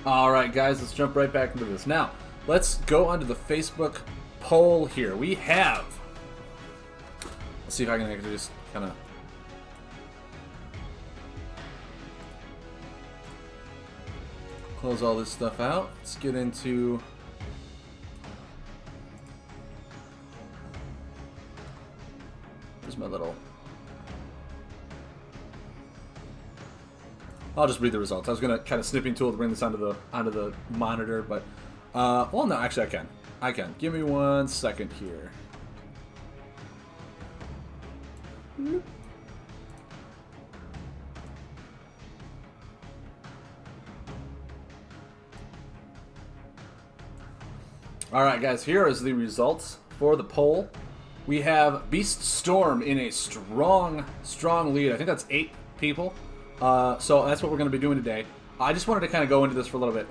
Alright guys, let's jump right back into this. Now, let's go onto the Facebook poll here. We have... Let's see if I can actually just kind of... close all this stuff out. Let's get into... Where's my little... I'll just read the results. I was gonna kind of snipping tool to bring this onto the monitor, but well, no, actually I can. Give me 1 second here. All right, guys. Here is the results for the poll. We have Beast Storm in a strong lead. I think that's 8 people. So that's what we're going to be doing today. I just wanted to kind of go into this for a little bit.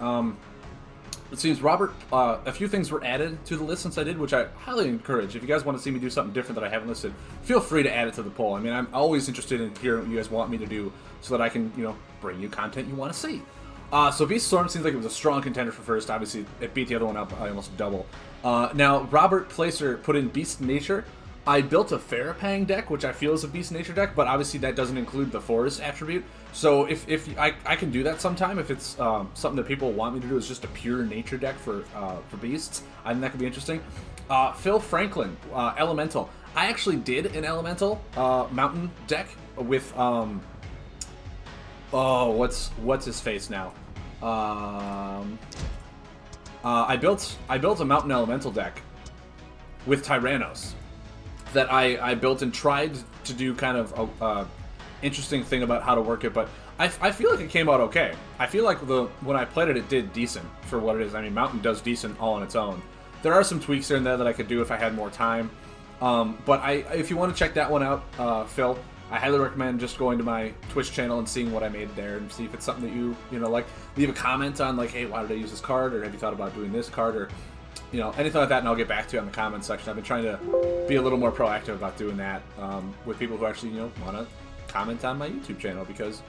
It seems Robert, a few things were added to the list since I did, which I highly encourage. If you guys want to see me do something different that I haven't listed, feel free to add it to the poll. I mean, I'm always interested in hearing what you guys want me to do so that I can, you know, bring you content you want to see. So Beast Storm seems like it was a strong contender for first. Obviously, it beat the other one up by almost double. Now, Robert Placer put in Beast Nature. I built a Therapang deck, which I feel is a Beast Nature deck, but obviously that doesn't include the Forest attribute. So if I can do that sometime, if it's something that people want me to do, is just a pure Nature deck for Beasts. I think that could be interesting. Phil Franklin, Elemental. I actually did an Elemental Mountain deck with oh, what's his face now? I built a Mountain Elemental deck with Tyrannos that I built and tried to do kind of a interesting thing about how to work it, but I feel like it came out okay. I feel like when I played it, it did decent for what it is. I mean, Mountain does decent all on its own. There are some tweaks here and there that I could do if I had more time. But if you want to check that one out, Phil, I highly recommend just going to my Twitch channel and seeing what I made there and see if it's something that you know, like, leave a comment on, like, hey, why did I use this card, or have you thought about doing this card, or, you know, anything like that, and I'll get back to you in the comment section. I've been trying to be a little more proactive about doing that with people who actually, you know, want to comment on my YouTube channel, because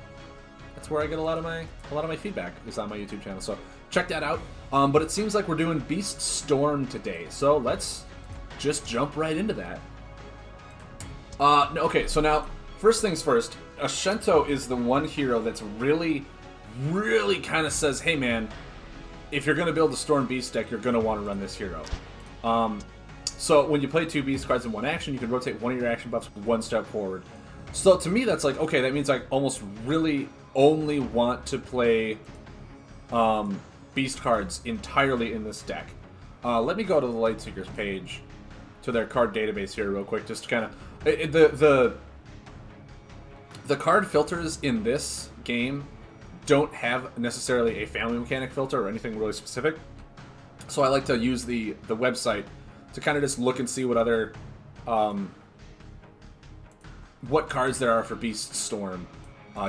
that's where I get a lot of my feedback is on my YouTube channel. So check that out. But it seems like we're doing Beast Storm today, so let's just jump right into that. Okay, so now first things first, Ashento is the one hero that's really kind of says, hey man, if you're going to build a Storm Beast deck, you're going to want to run this hero. So when you play 2 Beast cards in one action, you can rotate one of your action buffs 1 step forward. So to me, that's like, okay, that means I almost really only want to play Beast cards entirely in this deck. Let me go to the Lightseeker's page, to their card database here real quick, just to kind of... The card filters in this game don't have necessarily a family mechanic filter or anything really specific. So I like to use the website to kind of just look and see what other... what cards there are for Beast Storm,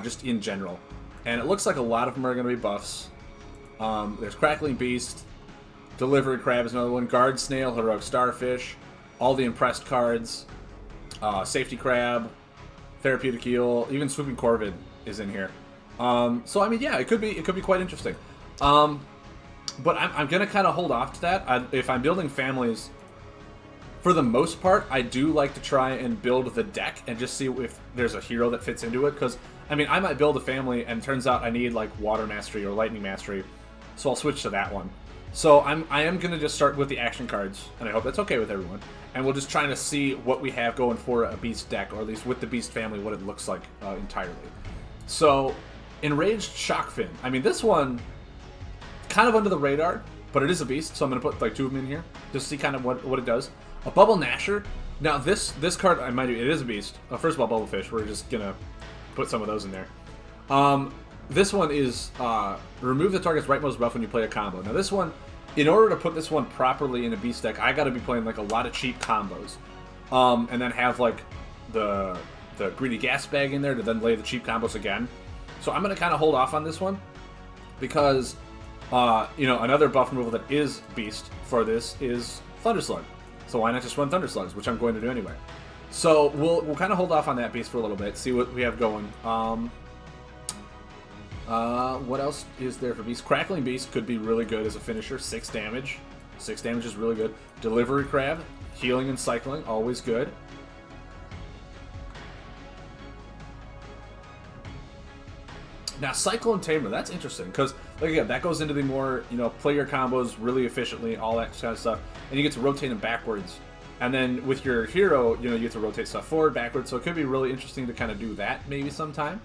just in general. And it looks like a lot of them are going to be buffs. There's Crackling Beast, Delivery Crab is another one, Guard Snail, Heroic Starfish, all the Impressed cards, Safety Crab, Theraputic Eel, even Swooping Corvid is in here. So I mean, yeah, it could be quite interesting. But I'm going to kind of hold off to that. If I'm building families, for the most part, I do like to try and build the deck and just see if there's a hero that fits into it. Because, I mean, I might build a family and it turns out I need, like, Water Mastery or Lightning Mastery. So I'll switch to that one. So I am going to just start with the action cards, and I hope that's okay with everyone. And we'll just try to see what we have going for a Beast deck, or at least with the Beast family, what it looks like entirely. So, Enraged Shockfin. I mean, this one, kind of under the radar, but it is a Beast, so I'm going to put, like, 2 of them in here, just to see kind of what it does. A Bubble Gnasher. Now, this card, I might do, it is a Beast. First of all, Bubblefish. We're just going to put some of those in there. This one is remove the target's rightmost buff when you play a combo. Now, this one, in order to put this one properly in a Beast deck, I got to be playing, like, a lot of cheap combos. And then have, like, the Greedy Gasbag in there to then lay the cheap combos again. So I'm going to kind of hold off on this one. Because, you know, another buff removal that is Beast for this is Thunder Slug. So why not just run Thunder Slugs, which I'm going to do anyway. So we'll kind of hold off on that Beast for a little bit, see what we have going. What else is there for Beast? Crackling Beast could be really good as a finisher. 6 damage. 6 damage is really good. Delivery Crab, healing and cycling, always good. Now, Cyclone Tamer, that's interesting, because, like, again, that goes into the more, play your combos really efficiently, all that kind of stuff, and you get to rotate them backwards. And then with your hero, you get to rotate stuff forward, backwards, so it could be really interesting to kind of do that maybe sometime.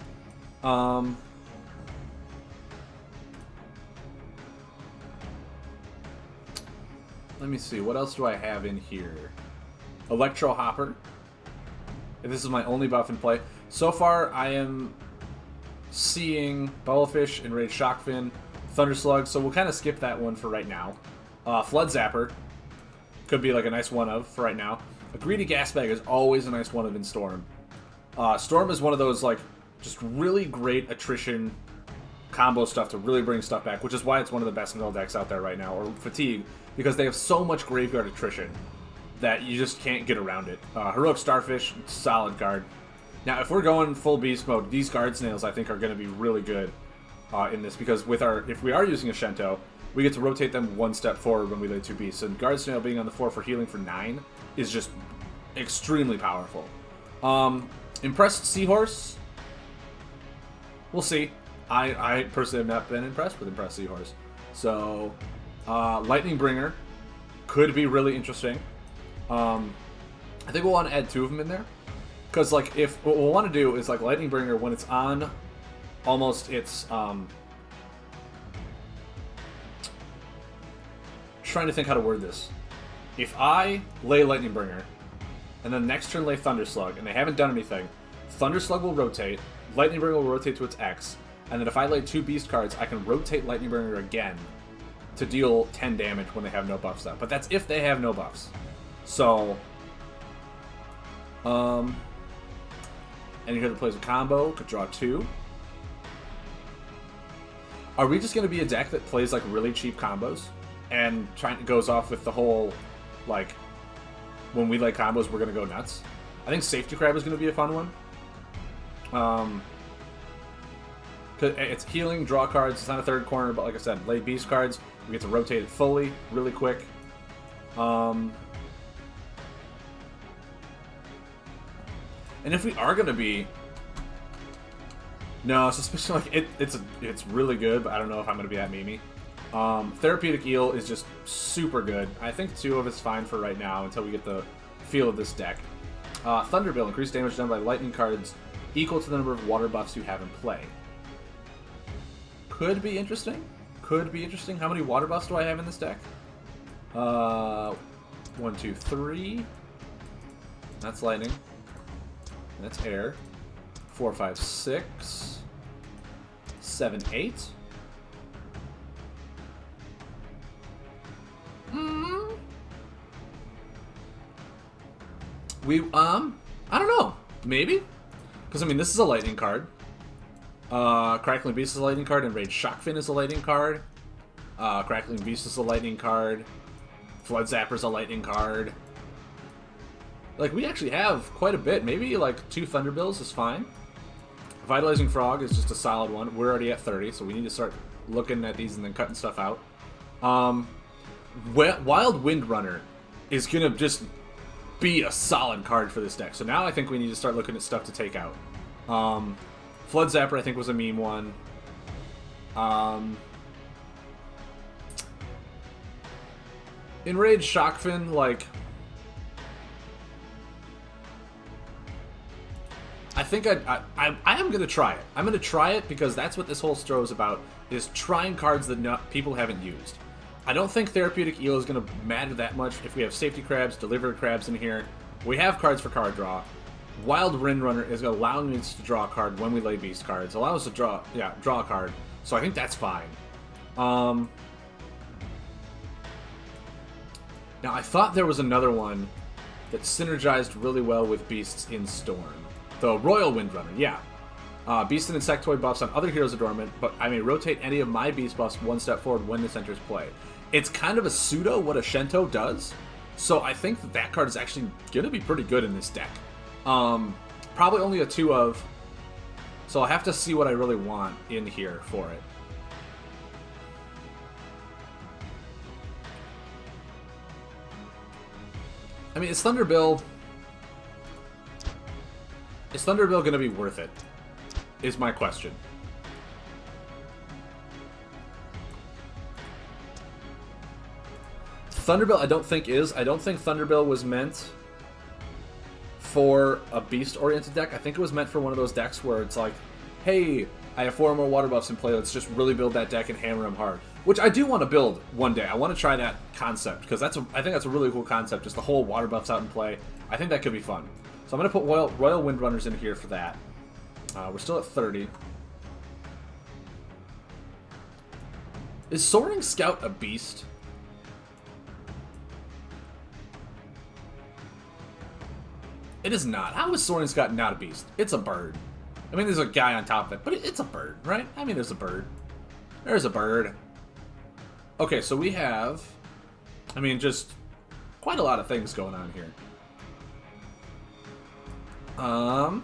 Let me see, what else do I have in here? Electro Hopper. If this is my only buff in play. So far, I am seeing Bubblefish, Enraged Shockfin, Thunder Slug, so we'll kind of skip that one for right now. Flood Zapper could be like a nice one-of for right now. A Greedy Gasbag is always a nice one-of in Storm. Storm is one of those, like, just really great attrition combo stuff to really bring stuff back, which is why it's one of the best mill decks out there right now, or Fatigue, because they have so much graveyard attrition that you just can't get around it. Heroic Starfish, solid card. Now, if we're going full beast mode, these Guard Snails I think are going to be really good in this, because with if we are using Ashento, we get to rotate them one step forward when we lay 2 beasts. And Guard Snail being on the 4 for healing for 9 is just extremely powerful. Impressed Seahorse? We'll see. I personally have not been impressed with Impressed Seahorse. So, Lightning Bringer could be really interesting. I think we'll want to add 2 of them in there. Because, like, if what we'll want to do is, like, Lightning Bringer, when it's on almost its, trying to think how to word this. If I lay Lightning Bringer, and then next turn lay Thunder Slug, and they haven't done anything, Thunder Slug will rotate, Lightning Bringer will rotate to its X, and then if I lay 2 beast cards, I can rotate Lightning Bringer again to deal 10 damage when they have no buffs up. But that's if they have no buffs. So, any hero that plays a combo could draw 2. Are we just going to be a deck that plays, like, really cheap combos and goes off with the whole, like, when we lay combos, we're going to go nuts? I think Safety Crab is going to be a fun one. Cause it's healing, draw cards, it's not a third corner, but like I said, lay beast cards, we get to rotate it fully, really quick. And if we are gonna be, no, suspicion, like it's really good, but I don't know if I'm gonna be that memey. Theraputic Eel is just super good. I think 2 of it's fine for right now until we get the feel of this deck. Thunderbill, increased damage done by lightning cards equal to the number of water buffs you have in play. Could be interesting. Could be interesting. How many water buffs do I have in this deck? 1, 2, 3. That's lightning. That's air. 4, 5, 6. 7, 8. I don't know. Maybe? Because, I mean, this is a lightning card. Crackling Beast is a lightning card. Enraged Shockfin is a lightning card. Crackling Beast is a lightning card. Flood Zapper's a lightning card. Like, we actually have quite a bit. Maybe, like, 2 Thunderbills is fine. Vitalizing Frog is just a solid one. We're already at 30, so we need to start looking at these and then cutting stuff out. Wild Windrunner is going to just be a solid card for this deck. So now I think we need to start looking at stuff to take out. Flood Zapper, I think, was a meme one. Enraged Shockfin, like, I think I am going to try it. I'm going to try it because that's what this whole stro is about, is trying cards that people haven't used. I don't think Theraputic Eel is going to matter that much if we have Safety Crabs, Delivery Crabs in here. We have cards for card draw. Wild Windrunner is allowing us to draw a card when we lay beast cards. Allow us to draw a card. So I think that's fine. Now I thought there was another one that synergized really well with beasts in Storm. The Royal Windrunner, yeah. Beast and Insectoid buffs on other heroes are dormant, but I may rotate any of my beast buffs one step forward when this enters play. It's kind of a pseudo what Ashento does, so I think that card is actually going to be pretty good in this deck. Probably only a 2 of, So I'll have to see what I really want in here for it. I mean, is Thunderbill going to be worth it? Is my question. Thunderbill, I don't think is. I don't think Thunderbill was meant for a beast-oriented deck. I think it was meant for one of those decks where it's like, hey, I have 4 more water buffs in play. Let's just really build that deck and hammer them hard. Which I do want to build one day. I want to try that concept because I think that's a really cool concept. Just the whole water buffs out in play. I think that could be fun. So I'm going to put Royal Windrunners in here for that. We're still at 30. Is Soaring Scout a beast? It is not. How is Soaring Scout not a beast? It's a bird. I mean, there's a guy on top of it, but it's a bird, right? I mean, there's a bird. There's a bird. Okay, so we have, I mean, just quite a lot of things going on here. I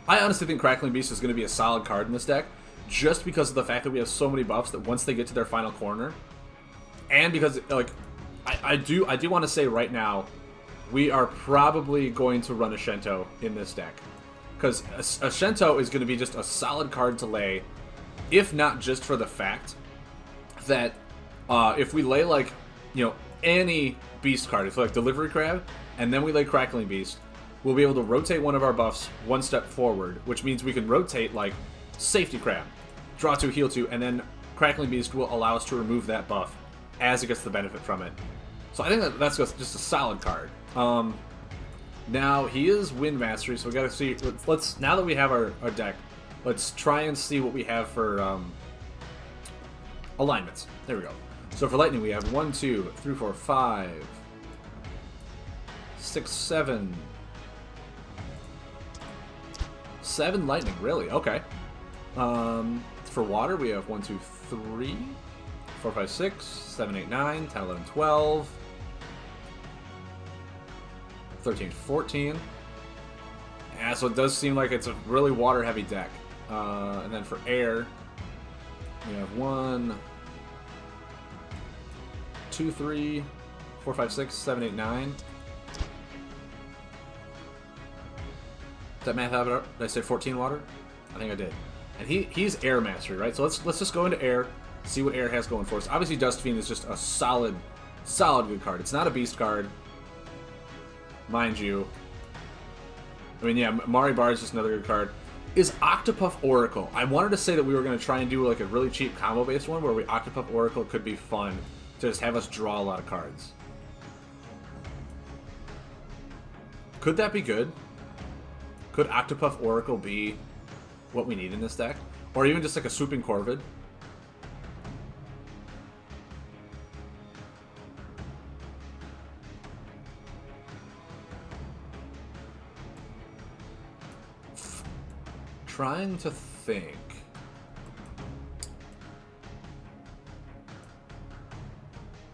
honestly think Crackling Beast is going to be a solid card in this deck, just because of the fact that we have so many buffs that once they get to their final corner, and because, like, I do want to say right now, we are probably going to run Ashento in this deck. Because Ashento is going to be just a solid card to lay, if not just for the fact that if we lay, like, you know, any beast card, if we like Delivery Crab, and then we lay Crackling Beast, we'll be able to rotate one of our buffs one step forward, which means we can rotate, like, Safety Crab, draw 2, heal 2, and then Crackling Beast will allow us to remove that buff as it gets the benefit from it. So I think that's just a solid card. Now, he is Wind Mastery, so we gotta see, let's now that we have our deck, let's try and see what we have for alignments. There we go. So for Lightning, we have 1, 2, 3, 4, 5, 6, 7. 7 Lightning, really? Okay. For Water, we have 1, 2, 3, 4, 5, 6, 7, 8, 9, 10, 11, 12, 13, 14. Yeah, so it does seem like it's a really water-heavy deck. And then for Air, we have 1, 2, 3, 4, 5, 6, 7, 8, 9. Did that math have it up? Did I say 14 water? I think I did. And he's Air Mastery, right? So let's just go into Air, see what Air has going for us. Obviously, Dust Fiend is just a solid good card. It's not a beast card, mind you. I mean, yeah, Mari Bar is just another good card. Is Octopuff Oracle? I wanted to say that we were going to try and do like a really cheap combo-based one where Octopuff Oracle could be fun to just have us draw a lot of cards. Could that be good? Could Octopuff Oracle be what we need in this deck? Or even just like a Swooping Corvid? Trying to think.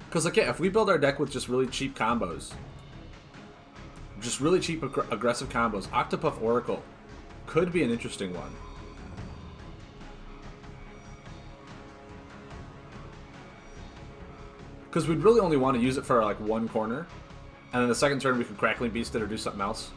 Because, like, yeah, if we build our deck with just really cheap combos, just really cheap aggressive combos, Octopuff Oracle could be an interesting one. Because we'd really only want to use it for, like, one corner. And then the second turn we could Crackling Beast it or do something else.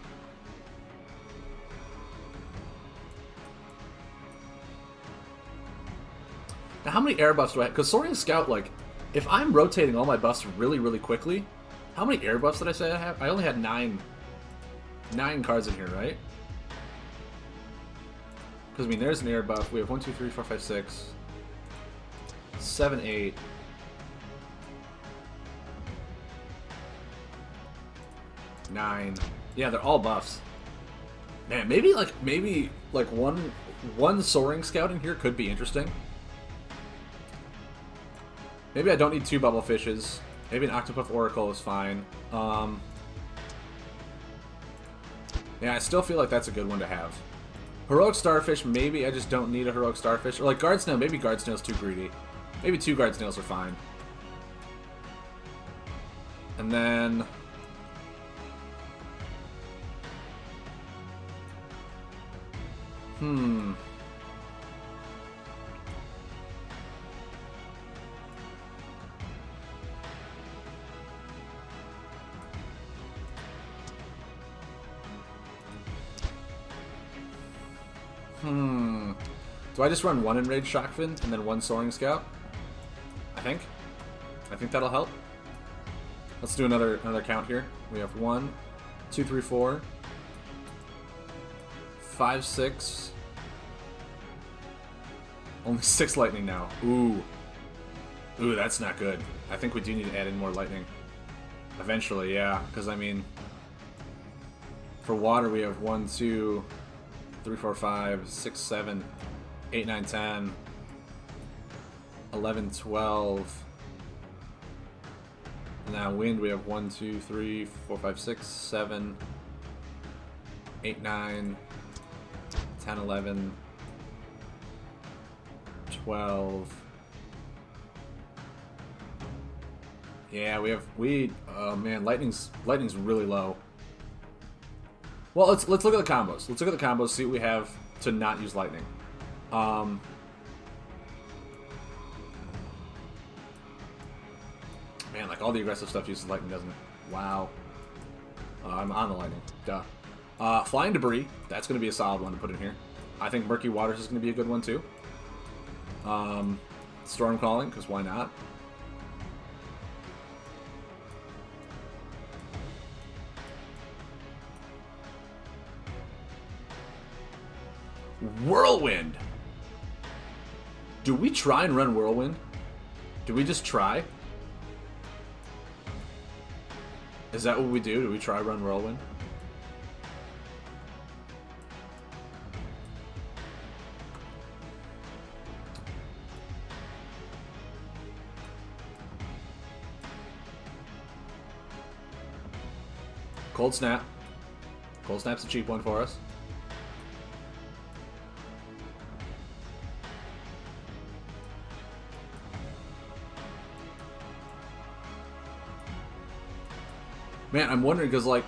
Now, how many air buffs do I have? Because Soaring Scout, like, if I'm rotating all my buffs really, really quickly, how many air buffs did I say I have? I only had 9 cards in here, right? Because, I mean, there's an air buff. We have 1, 2, 3, 4, 5, 6, 7, 8. 9. Yeah, they're all buffs. Man, maybe one Soaring Scout in here could be interesting. Maybe I don't need 2 Bubble Fishes. Maybe an Octopuff Oracle is fine. Yeah, I still feel like that's a good one to have. Heroic Starfish, maybe I just don't need a Heroic Starfish. Or like Guard Snail, maybe Guard Snail's too greedy. Maybe 2 Guard Snails are fine. And then Hmm. Do I just run one Enraged Shockfin and then one Soaring Scout? I think that'll help. Let's do another count here. We have 1, 2, 3, 4, 5, 6. Only 6 lightning now. Ooh, that's not good. I think we do need to add in more lightning. Eventually, yeah. Because I mean, for water we have 1, 2, 3, 4, 5, 6, 7, 8, 9, 10, 11, 12. Now wind we have 1, 2, 3, 4, 5, 6, 7, 8, 9, 10, 11, 12. Yeah, oh man, lightning's really low. Well, let's look at the combos. Let's look at the combos, see what we have to not use lightning. Man, like all the aggressive stuff uses lightning, doesn't it? Wow. I'm on the lightning. Duh. Flying Debris. That's going to be a solid one to put in here. I think Murky Waters is going to be a good one too. Storm Calling, because why not? Whirlwind! Do we try and run Whirlwind? Do we just try? Is that what we do? Do we try run Whirlwind? Cold Snap. Cold Snap's a cheap one for us. Man, I'm wondering because like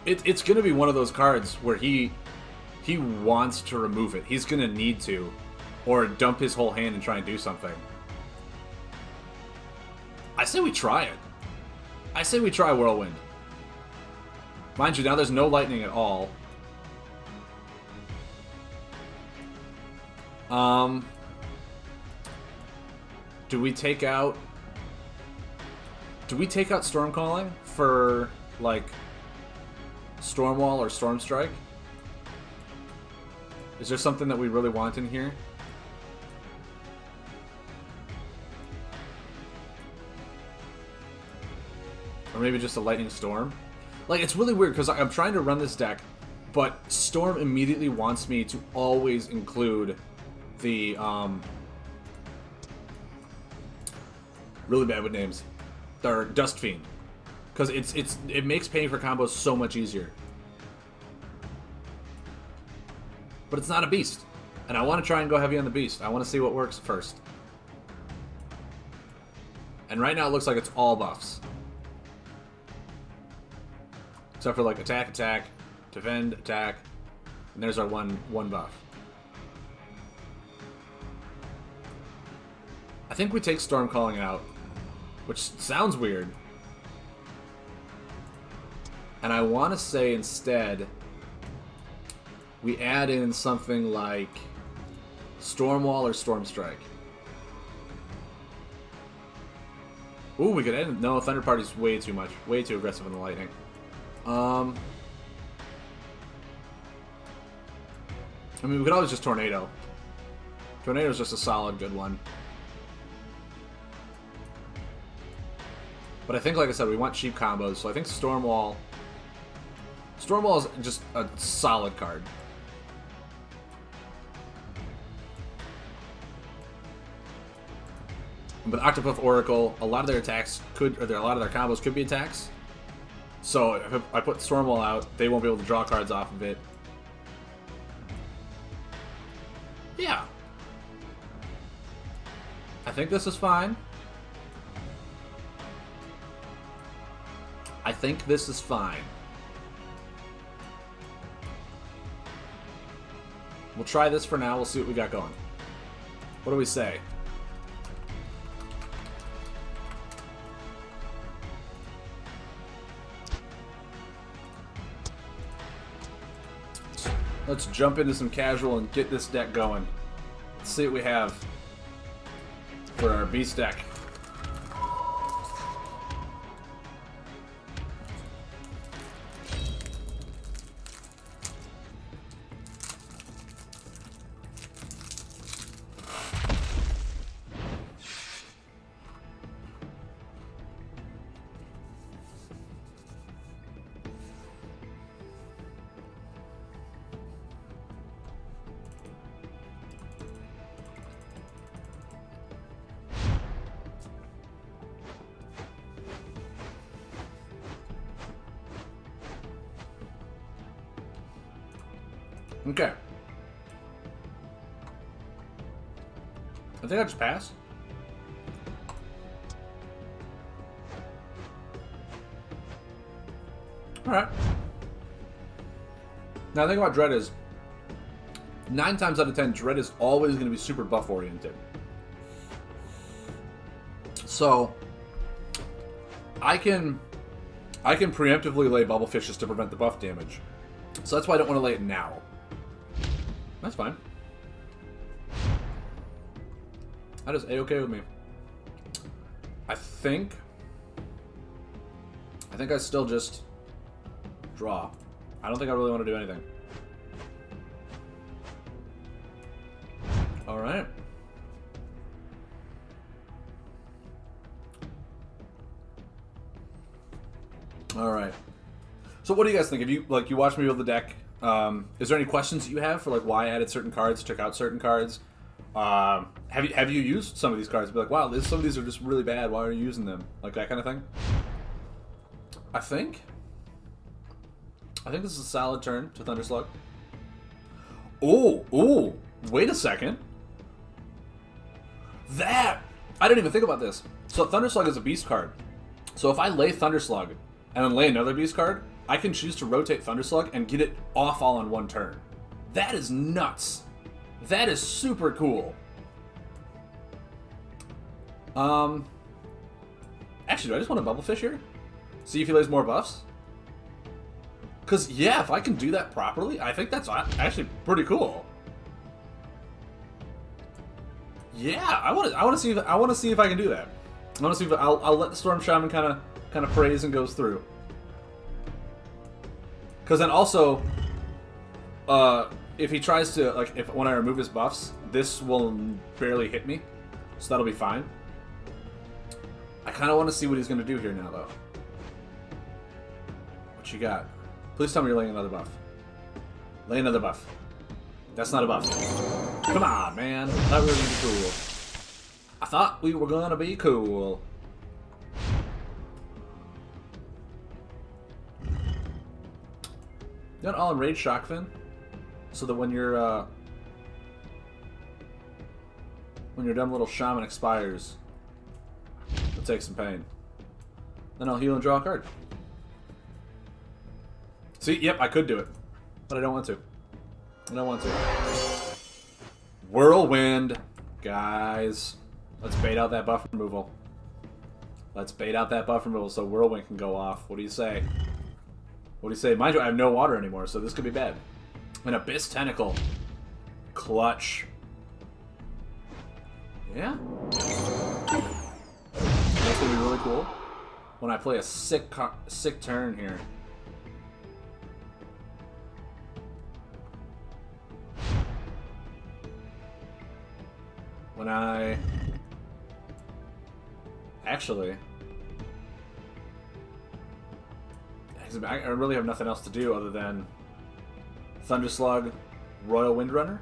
it's gonna be one of those cards where he wants to remove it. He's gonna need to, or dump his whole hand and try and do something. I say we try it. I say we try Whirlwind. Mind you, now there's no lightning at all. Do we take out Storm Calling for, like, Stormwall or Storm Strike? Is there something that we really want in here? Or maybe just a Lightning Storm? Like, it's really weird, because I'm trying to run this deck, but Storm immediately wants me to always include the, really bad with names. Or Dust Fiend, because it makes paying for combos so much easier. But it's not a beast, and I want to try and go heavy on the beast. I want to see what works first. And right now it looks like it's all buffs, except for like attack, attack, defend, attack, and there's our one buff. I think we take Storm Calling out, which sounds weird. And I want to say instead, we add in something like Stormwall or Storm Strike. Ooh, we could end. No, Thunder Party's way too much. Way too aggressive in the lightning. I mean, we could always just Tornado. Tornado's just a solid good one. But I think, like I said, we want cheap combos, so I think Stormwall is just a solid card. But Octopuff Oracle, a lot of their attacks could, or a lot of their combos could be attacks. So if I put Stormwall out, they won't be able to draw cards off of it. Yeah. I think this is fine. I think this is fine. We'll try this for now. We'll see what we got going. What do we say? Let's jump into some casual and get this deck going. Let's see what we have for our beast deck. Okay. I think I just passed. Alright. Now the thing about Dread is 9 times out of 10, Dread is always going to be super buff oriented. So I can preemptively lay Bubble Fishes to prevent the buff damage. So that's why I don't want to lay it now. That's fine. That is A-okay with me. I think I still just draw. I don't think I really want to do anything. Alright. Alright. So what do you guys think? If you you watched me build the deck, is there any questions that you have for why I added certain cards, took out certain cards? Have you used some of these cards? Be like, wow, some of these are just really bad. Why are you using them? Like that kind of thing. I think this is a solid turn to Thunder Slug. Oh, wait a second. I didn't even think about this. So Thunder Slug is a beast card. So if I lay Thunder Slug and then lay another beast card, I can choose to rotate Thunder Slug and get it off all on one turn. That is nuts. That is super cool. Actually, do I just want to Bubble Fish here? See if he lays more buffs? Because, yeah, if I can do that properly, I think that's actually pretty cool. Yeah, I want to see if I can do that. I want to see if I'll let the Storm Shaman kind of praise and goes through. Because then also, if he tries to, when I remove his buffs, this will barely hit me. So that'll be fine. I kind of want to see what he's going to do here now, though. What you got? Please tell me you're laying another buff. Lay another buff. That's not a buff. Come on, man. I thought we were going to be cool. I thought we were going to be cool. You know, I'll enrage Shockfin, so that when your dumb little shaman expires, it'll take some pain. Then I'll heal and draw a card. See, yep, I could do it, but I don't want to. I don't want to. Whirlwind, guys. Let's bait out that buff removal. Let's bait out that buff removal so Whirlwind can go off. What do you say? What do you say? Mind you, I have no water anymore, so this could be bad. An Abyss Tentacle. Clutch. Yeah. That's gonna be really cool. When I play a sick turn here. When I... Actually... I really have nothing else to do other than Thunder Slug, Royal Windrunner.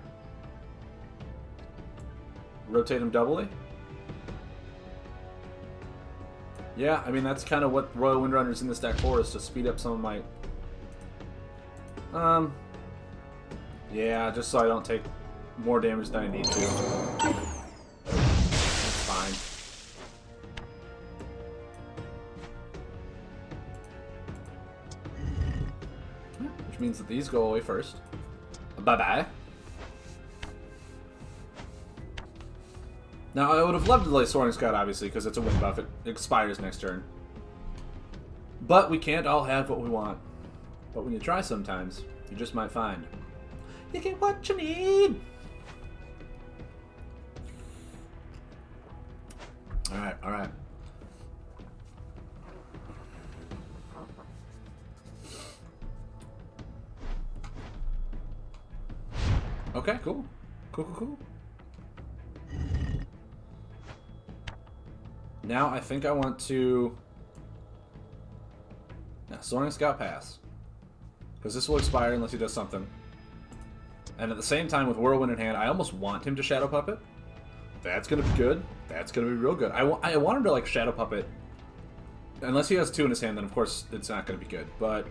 Rotate him doubly. Yeah, I mean that's kind of what Royal Windrunner's in this deck for, is to speed up some of my... Yeah, just so I don't take more damage than I need to. That's fine. Which means that these go away first. Bye-bye. Now, I would have loved to delay Soaring Scout, obviously, because it's a win buff. It expires next turn. But we can't all have what we want. But when you try sometimes, you just might find you get what you need. Alright, alright. Okay, cool. Cool, cool, cool. Now I think I want to... Yeah, Soaring Scout pass. Because this will expire unless he does something. And at the same time, with Whirlwind in hand, I almost want him to Shadow Puppet. That's going to be good. That's going to be real good. I want him to, like, Shadow Puppet. Unless he has 2 in his hand, then of course it's not going to be good. But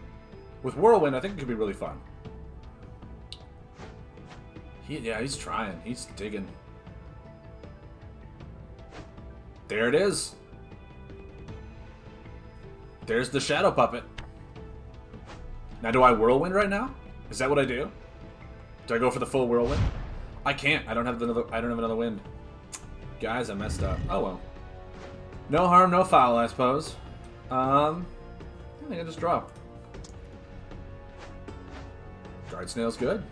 with Whirlwind, I think it could be really fun. Yeah, he's trying. He's digging. There it is. There's the Shadow Puppet. Now, do I Whirlwind right now? Is that what I do? Do I go for the full Whirlwind? I can't. I don't have another wind. Guys, I messed up. Oh well. No harm, no foul, I suppose. I think I just draw. Guard Snail's good.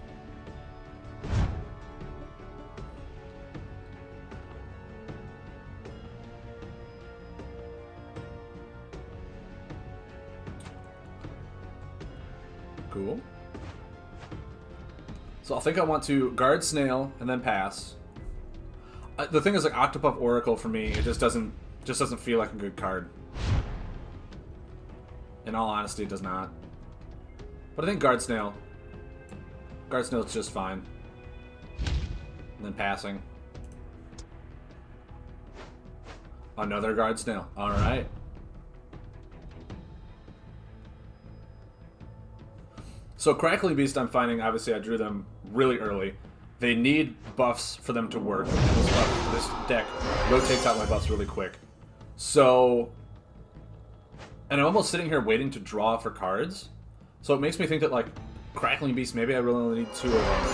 Cool. So I think I want to Guard Snail and then pass. The thing is, like, Octopuff Oracle for me, it just doesn't feel like a good card. In all honesty, it does not. But I think Guard Snail. Guard Snail is just fine. And then passing. Another Guard Snail. All right. So Crackling Beast, I'm finding, obviously I drew them really early. They need buffs for them to work. And this deck rotates out my buffs really quick. So, and I'm almost sitting here waiting to draw for cards. So it makes me think that, like, Crackling Beast, maybe I really only need 2 of them.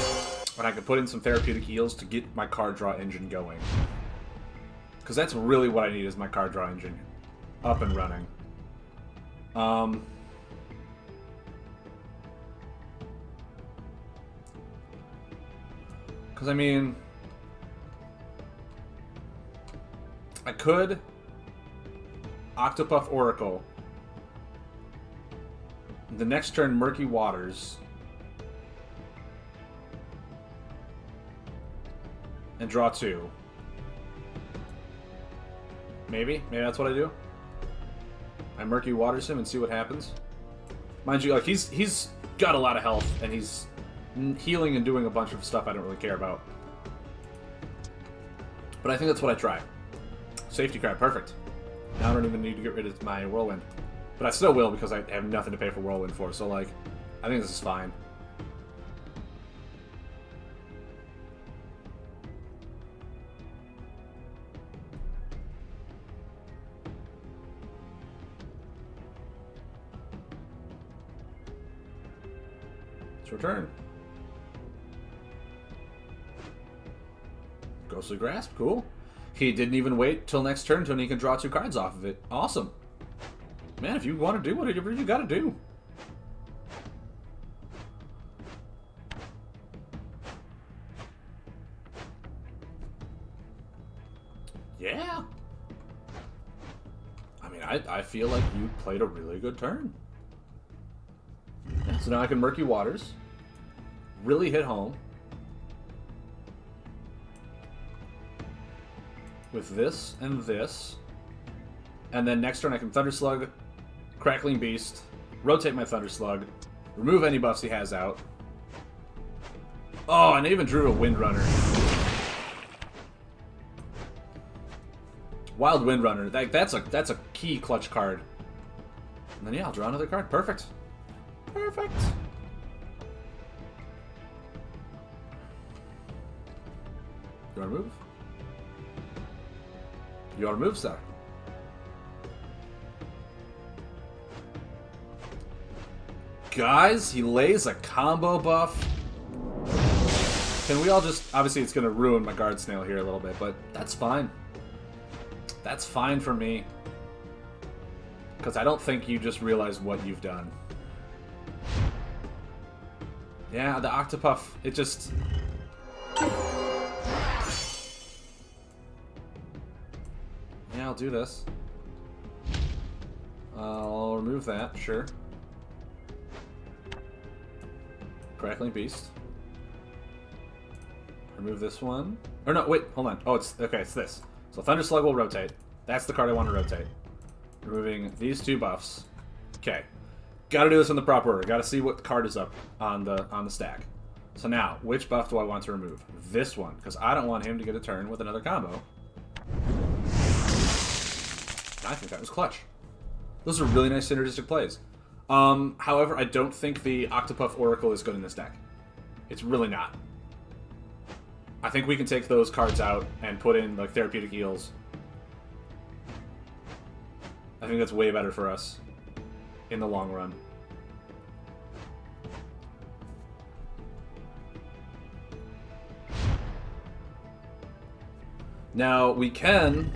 And I could put in some Theraputic Eels to get my card draw engine going. Because that's really what I need, is my card draw engine up and running. Because, I mean, I could Octopuff Oracle. The next turn, Murky Waters. And draw 2. Maybe that's what I do. I Murky Waters him and see what happens. Mind you, like, he's got a lot of health, and he's healing and doing a bunch of stuff I don't really care about. But I think that's what I try. Safety crab, perfect. Now I don't even need to get rid of my Whirlwind. But I still will, because I have nothing to pay for Whirlwind for, so, like, I think this is fine. Let's return. Ghostly Grasp, cool. He didn't even wait till next turn until he can draw 2 cards off of it. Awesome. Man, if you want to do whatever you gotta do. Yeah. I mean, I feel like you played a really good turn. Yeah, so now I can Murky Waters. Really hit home. With this and this. And then next turn I can Thunder Slug, Crackling Beast, rotate my Thunder Slug, remove any buffs he has out. Oh, and I even drew a Windrunner. Wild Windrunner. That's a key clutch card. And then yeah, I'll draw another card. Perfect. Perfect. You wanna move? You wanna move, sir? Guys, he lays a combo buff. Can we all just... Obviously, it's going to ruin my Guard Snail here a little bit, but that's fine. That's fine for me. Because I don't think you just realize what you've done. Yeah, the Octopuff, it just... Yeah, I'll do this. I'll remove that, sure. Crackling Beast. Remove this one. Or no, wait, hold on. Oh, it's... Okay, it's this. So Thunder Slug will rotate. That's the card I want to rotate. Removing these 2 buffs. Okay. Gotta do this in the proper order. Gotta see what card is up on the stack. So now, which buff do I want to remove? This one, because I don't want him to get a turn with another combo. I think that was clutch. Those are really nice synergistic plays. However, I don't think the Octopuff Oracle is good in this deck. It's really not. I think we can take those cards out and put in, like, Theraputic Eels. I think that's way better for us in the long run. Now, we can...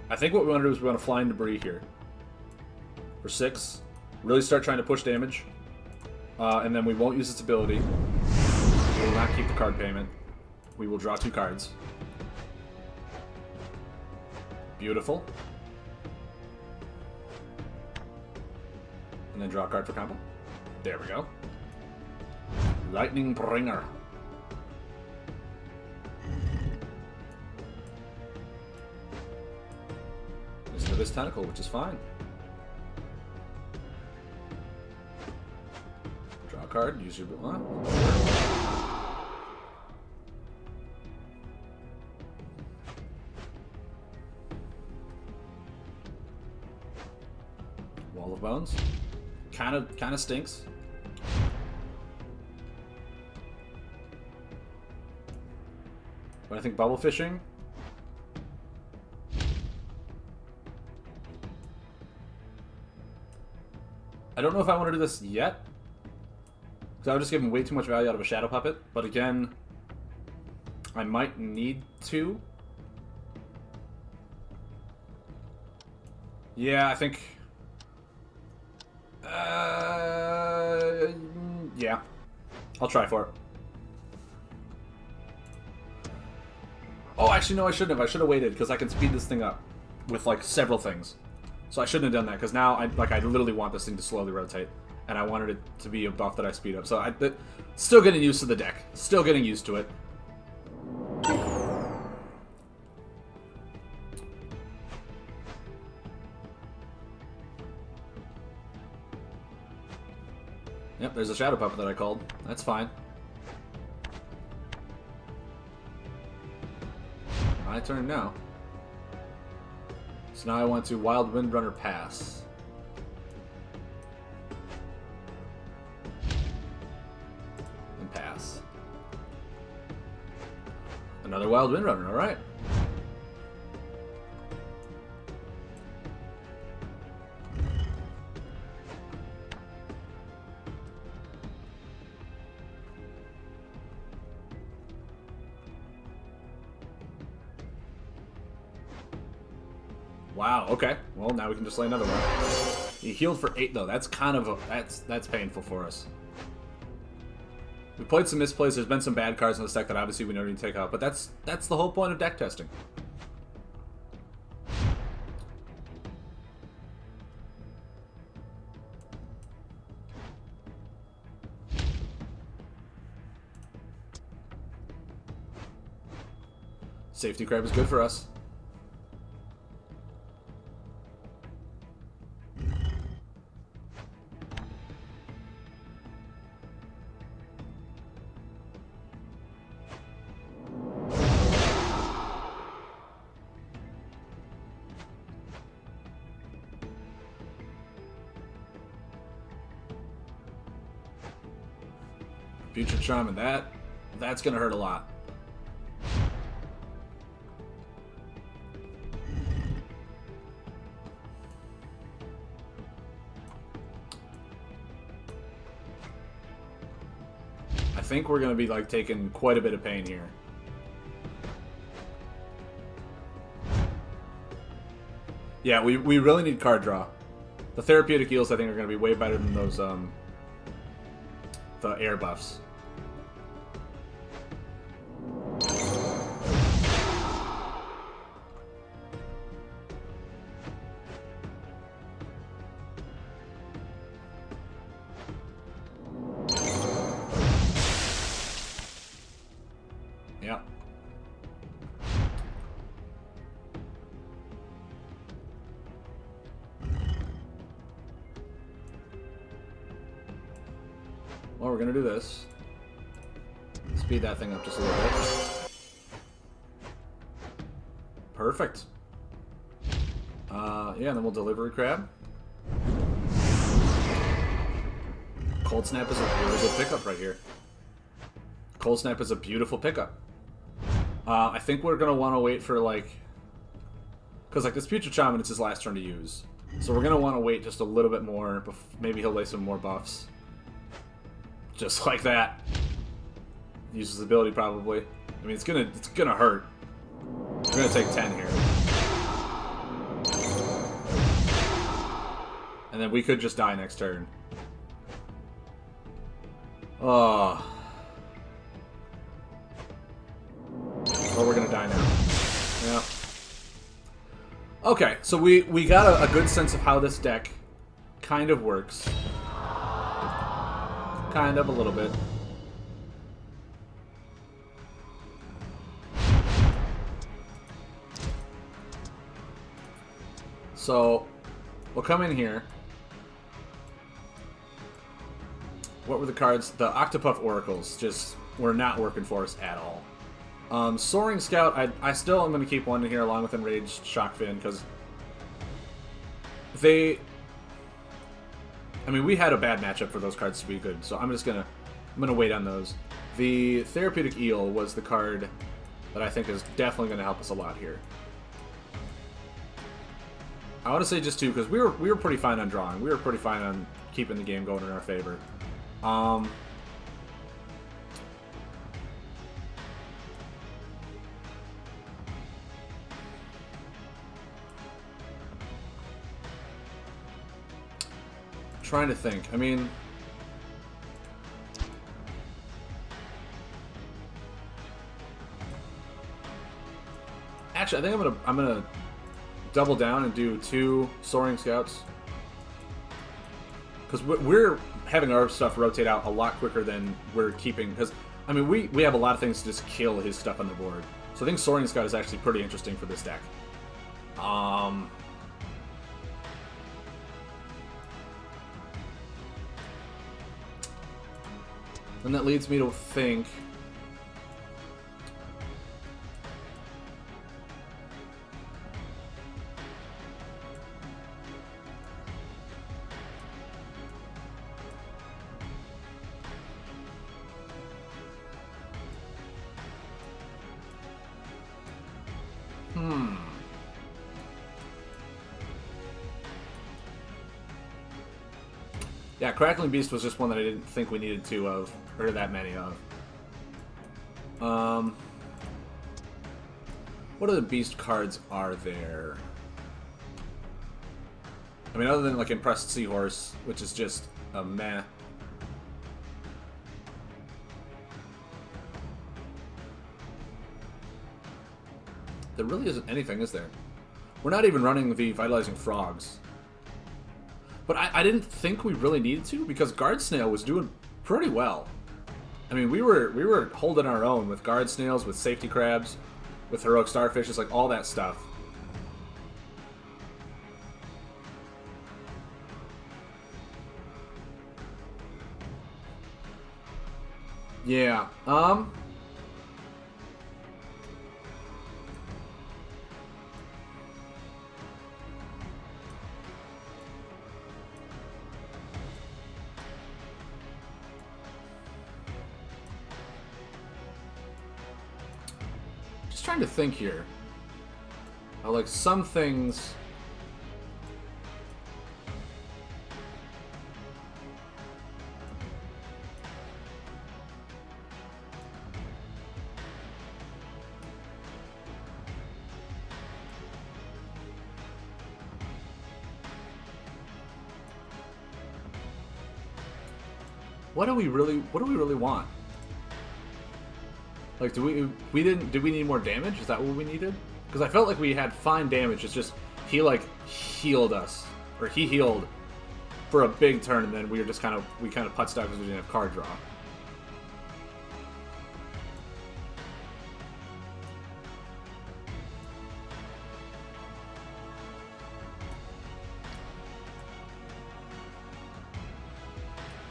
I think what we want to do is we want to Flying Debris here. For 6. Really start trying to push damage. And then we won't use its ability. We will not keep the card payment. We will draw 2 cards. Beautiful. And then draw a card for combo. There we go. Lightning Bringer. There's no this tentacle, which is fine. Draw a card, use your... Wall of Bones. Kind of stinks. But I think bubble fishing. I don't know if I want to do this yet. Because I would just give him way too much value out of a Shadow Puppet. But again, I might need to. Yeah, I think... yeah. I'll try for it. Oh, actually, no, I shouldn't have. I should have waited, because I can speed this thing up with, like, several things. So I shouldn't have done that, because now, I literally want this thing to slowly rotate. And I wanted it to be a buff that I speed up. So still getting used to the deck. Still getting used to it. Yep, there's a Shadow Puppet that I called. That's fine. My turn now. So now I want to Wild Windrunner pass. And pass. Another Wild Windrunner, alright. Wow, okay. Well, now we can just lay another one. He healed for 8, though. That's kind of that's painful for us. We played some misplays. There's been some bad cards in this deck that obviously we don't need to take out, but that's the whole point of deck testing. Safety Crab is good for us. Future Charm, and that's gonna hurt a lot. I think we're going to be like taking quite a bit of pain here. Yeah, we really need card draw. The Theraputic Eels, I think, are going to be way better than those, the air buffs. Yeah. Well, we're gonna do this. Speed that thing up just a little bit. Perfect. Yeah, and then we'll delivery crab. Cold Snap is a really good pickup right here. Cold Snap is a beautiful pickup. I think we're gonna want to wait for like, because like this Putrid Shaman, it's his last turn to use, so we're gonna want to wait just a little bit more. Maybe he'll lay some more buffs. Just like that. Uses his ability probably. I mean, it's gonna hurt. We're gonna take 10 here, and then we could just die next turn. Oh. Or we're gonna die now. Yeah. Okay, so we got a good sense of how this deck kind of works. Kind of, a little bit. So, we'll come in here. What were the cards? The Octopuff Oracles just were not working for us at all. Soaring Scout, I still am going to keep one in here along with Enraged Shockfin, because they... I mean, we had a bad matchup for those cards to be good, so I'm gonna wait on those. The Theraputic Eel was the card that I think is definitely going to help us a lot here. I want to say just two, because we were pretty fine on drawing. We were pretty fine on keeping the game going in our favor. Trying to think. I mean, actually, I think I'm gonna double down and do 2 Soaring Scouts, because we're having our stuff rotate out a lot quicker than we're keeping. Because I mean, we have a lot of things to just kill his stuff on the board. So I think Soaring Scout is actually pretty interesting for this deck. And that leads me to think... Yeah, Crackling Beast was just one that I didn't think we needed 2 of, or that many of. What other beast cards are there? I mean, other than like Impressed Seahorse, which is just a meh. There really isn't anything, is there? We're not even running the Vitalizing Frogs. But I didn't think we really needed to, because Guard Snail was doing pretty well. I mean, we were holding our own with Guard Snails, with Safety Crabs, with Heroic Starfishes, like all that stuff. Yeah, trying to think here. Like some things. what do we really want? Like, did we need more damage? Is that what we needed? Because I felt like we had fine damage. It's just he like healed us, or he healed for a big turn, and then we kind of putzed out because we didn't have card draw.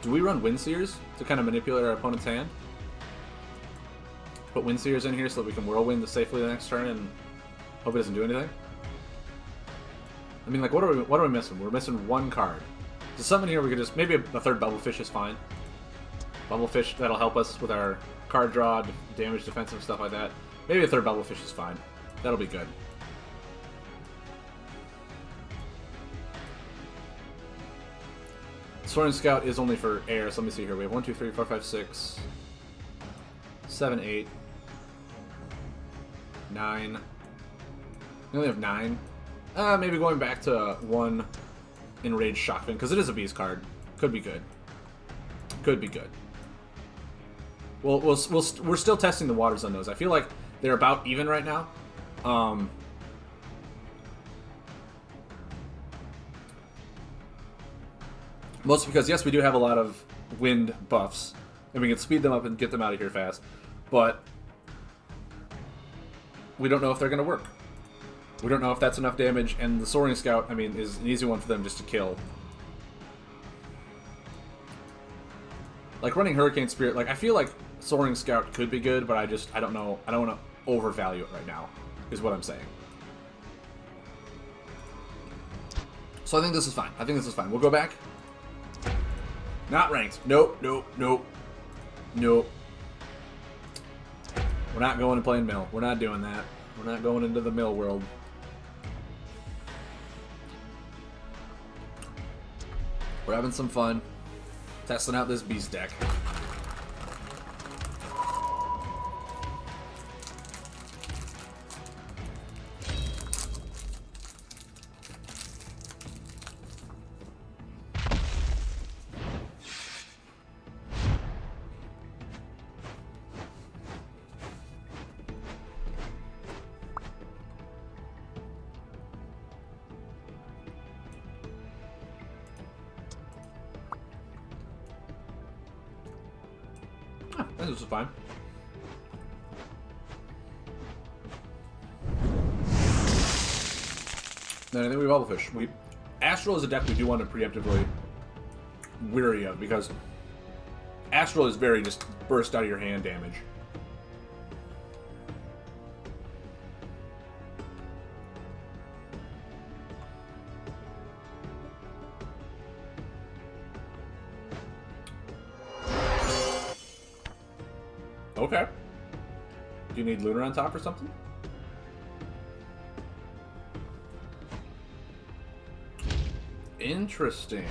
Do we run Windseers to kind of manipulate our opponent's hand? Put Windseers in here so that we can Whirlwind safely the next turn and hope it doesn't do anything? I mean, like, what are we missing? We're missing one card. There's something here we could just... Maybe a third Bubblefish is fine. Bubblefish, that'll help us with our card draw, damage, defensive, stuff like that. Maybe a third Bubblefish is fine. That'll be good. Soaring Scout is only for air, so let me see here. We have 1, 2, 3, 4, 5, 6, 7, 8, 9. We only have 9. Maybe going back to 1 Enraged Shockfin, because it is a beast card. Could be good. Could be good. We're still testing the waters on those. I feel like they're about even right now. Mostly because, yes, we do have a lot of wind buffs, and we can speed them up and get them out of here fast, but we don't know if they're going to work. We don't know if that's enough damage, and the Soaring Scout, I mean, is an easy one for them just to kill. Like, running Hurricane Spirit, like, I feel like Soaring Scout could be good, but I don't know. I don't want to overvalue it right now, is what I'm saying. So I think this is fine. We'll go back. Not ranked. Nope, nope, nope. Nope. We're not going and playing mill. We're not doing that. We're not going into the mill world. We're having some fun. Testing out this beast deck. This is fine. Then I think we Bubblefish. Astral is a deck we do want to preemptively weary of, because Astral is very just burst out of your hand damage. Okay. Do you need Lunar on top or something? Interesting.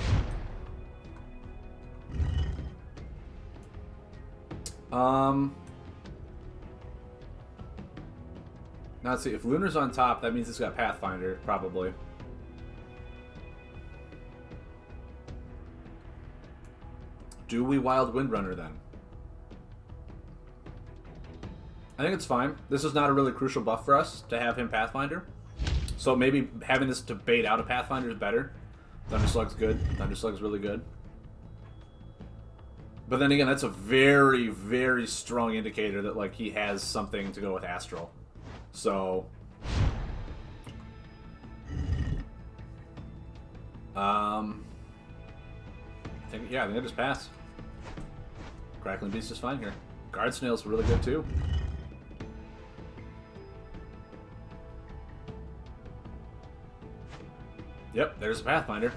Now let's see, if Lunar's on top, that means it's got Pathfinder, probably. Do we Wild Windrunner then? I think it's fine. This is not a really crucial buff for us to have him Pathfinder. So maybe having this to bait out a Pathfinder is better. Thunder Slug's good. Thunder Slug's really good. But then again, that's a very, very strong indicator that, like, he has something to go with Astral. So I think I just pass. Crackling Beast is fine here. Guard Snail's really good too. Yep, there's a Pathfinder.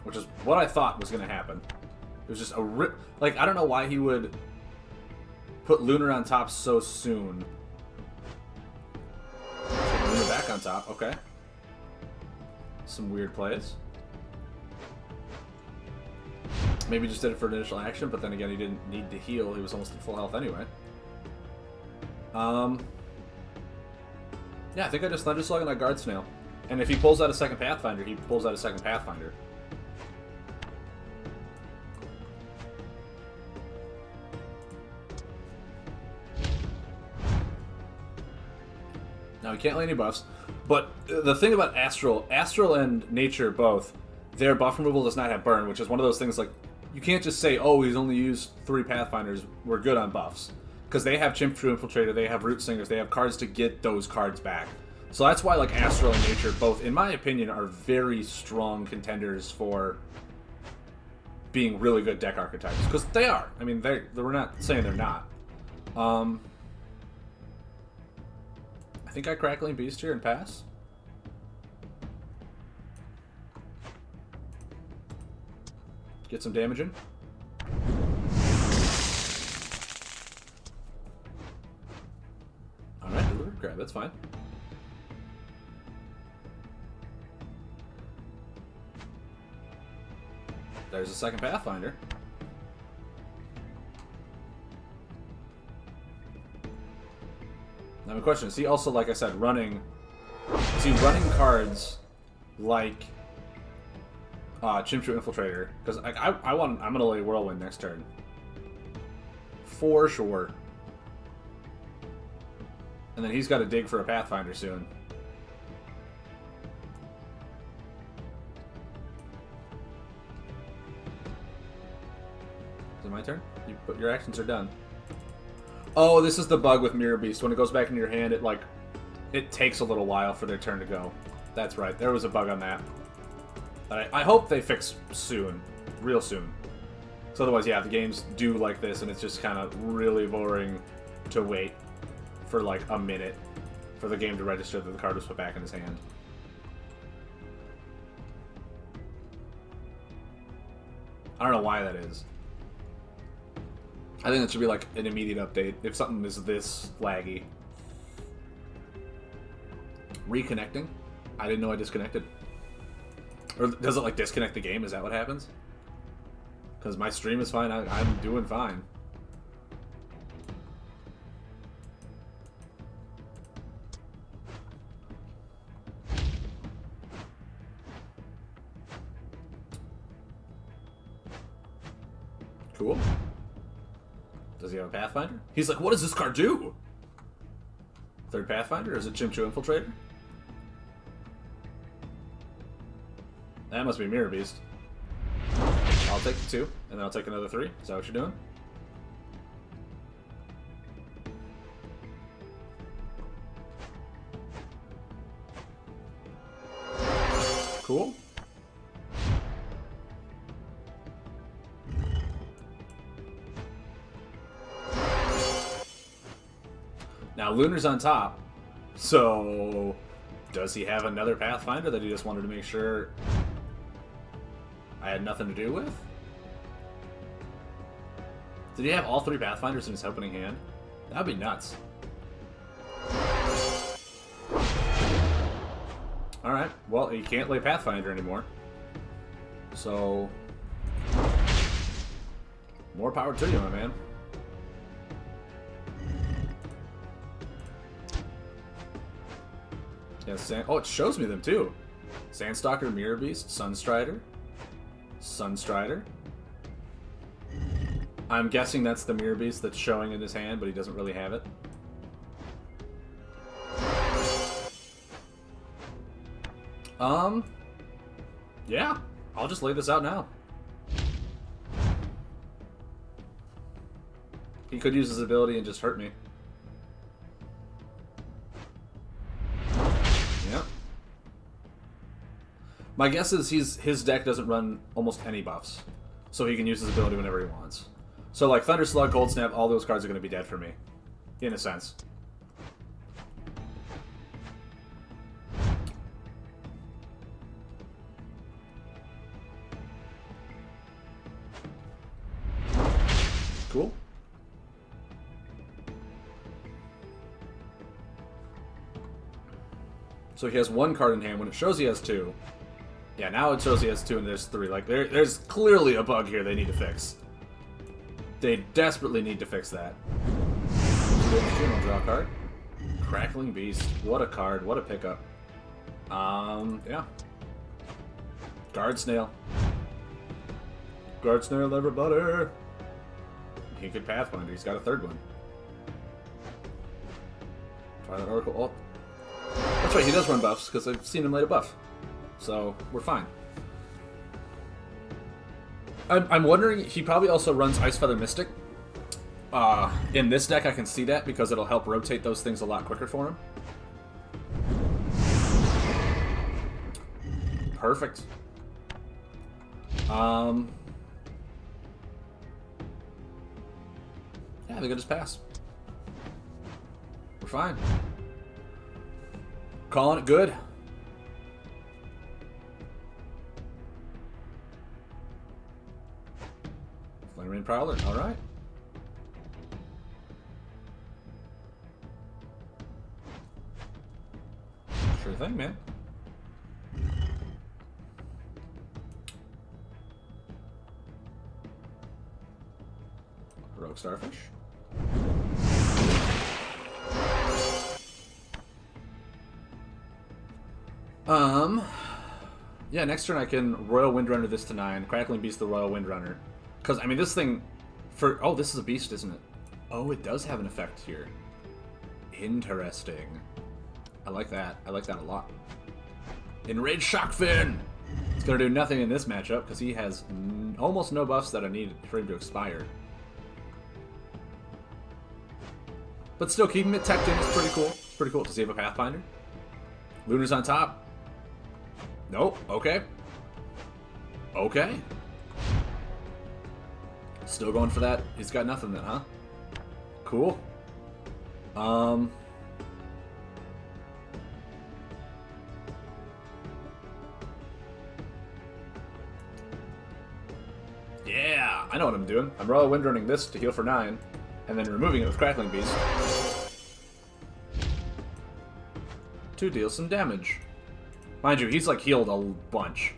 Which is what I thought was going to happen. It was just a like, I don't know why he would put Lunar on top so soon. Lunar back on top, okay. Some weird plays. Maybe just did it for an initial action, but then again, he didn't need to heal. He was almost at full health anyway. Yeah, I think I just Thunder Slug on that Guard Snail. And if he pulls out a second Pathfinder, he pulls out a second Pathfinder. Now, he can't lay any buffs. But the thing about Astral and Nature both, their buff removal does not have burn, which is one of those things like, you can't just say, oh, he's only used 3 Pathfinders, we're good on buffs. Because they have Chimp True Infiltrator, they have Root Singers, they have cards to get those cards back. So that's why like Astral and Nature both, in my opinion, are very strong contenders for being really good deck archetypes. Because they are. I mean, we're not saying they're not. I think I Crackling Beast here and pass. Get some damage in. Alright, delivered crab, that's fine. There's a second Pathfinder. Now my question is he also, like I said, running cards like Chimp-True Infiltrator? Because I'm gonna lay Whirlwind next turn. For sure. And then he's got to dig for a Pathfinder soon. Is it my turn? Your actions are done. Oh, this is the bug with Mirror Beast. When it goes back into your hand, it takes a little while for their turn to go. That's right. There was a bug on that. I hope they fix soon. Real soon. So otherwise, yeah, the games do like this, and it's just kind of really boring to wait for like a minute for the game to register that the card was put back in his hand. I don't know why that is. I think it should be like an immediate update if something is this laggy. Reconnecting? I didn't know I disconnected. Or does it like disconnect the game? Is that what happens? Because my stream is fine. I'm doing fine. Cool. Does he have a Pathfinder? He's like, what does this card do? Third Pathfinder? Or is it Chimp-True Infiltrator? That must be Mirror Beast. I'll take the 2, and then I'll take another 3. Is that what you're doing? Cool. Now, Lunar's on top, so does he have another Pathfinder that he just wanted to make sure I had nothing to do with? Did he have all 3 Pathfinders in his opening hand? That'd be nuts. Alright, well, he can't lay Pathfinder anymore. So, more power to you, my man. Yeah, oh, it shows me them too. Sandstalker, Mirror Beast, Sunstrider. Sunstrider. I'm guessing that's the Mirror Beast that's showing in his hand, but he doesn't really have it. Yeah. I'll just lay this out now. He could use his ability and just hurt me. Yep. My guess is his deck doesn't run almost any buffs, so he can use his ability whenever he wants. So like Thunder Slug, Cold Snap, all those cards are going to be dead for me, in a sense. Cool. So he has 1 card in hand when it shows he has 2. Yeah, now it shows he has 2 and there's 3. Like, there's clearly a bug here they need to fix. They desperately need to fix that. I'll draw a card. Crackling Beast. What a card. What a pickup. Yeah. Guard Snail. Guard Snail, everybody. He could Pathfinder. He's got a 3rd one. Try that Oracle. Oh. That's right, he does run buffs, because I've seen him light a buff. So, we're fine. I'm wondering, he probably also runs Ice Feather Mystic. In this deck, I can see that, because it'll help rotate those things a lot quicker for him. Perfect. Yeah, I think I'll just pass. We're fine. Calling it good. Flame Rain Prowler, alright. Sure thing, man. Heroic Starfish. Yeah, next turn I can Royal Windrunner this to 9, Crackling Beast the Royal Windrunner. Because, I mean, this thing, oh, this is a beast, isn't it? Oh, it does have an effect here. Interesting. I like that. I like that a lot. Enraged Shockfin! It's going to do nothing in this matchup, because he has almost no buffs that I need for him to expire. But still, keeping it teched in is pretty cool. It's pretty cool to save a Pathfinder. Lunar's on top. Nope. Okay. Okay. Still going for that. He's got nothing then, huh? Cool. Yeah, I know what I'm doing. I'm Royal Windrunning this to heal for 9, and then removing it with Crackling Beast to deal some damage. Mind you, he's like healed a bunch.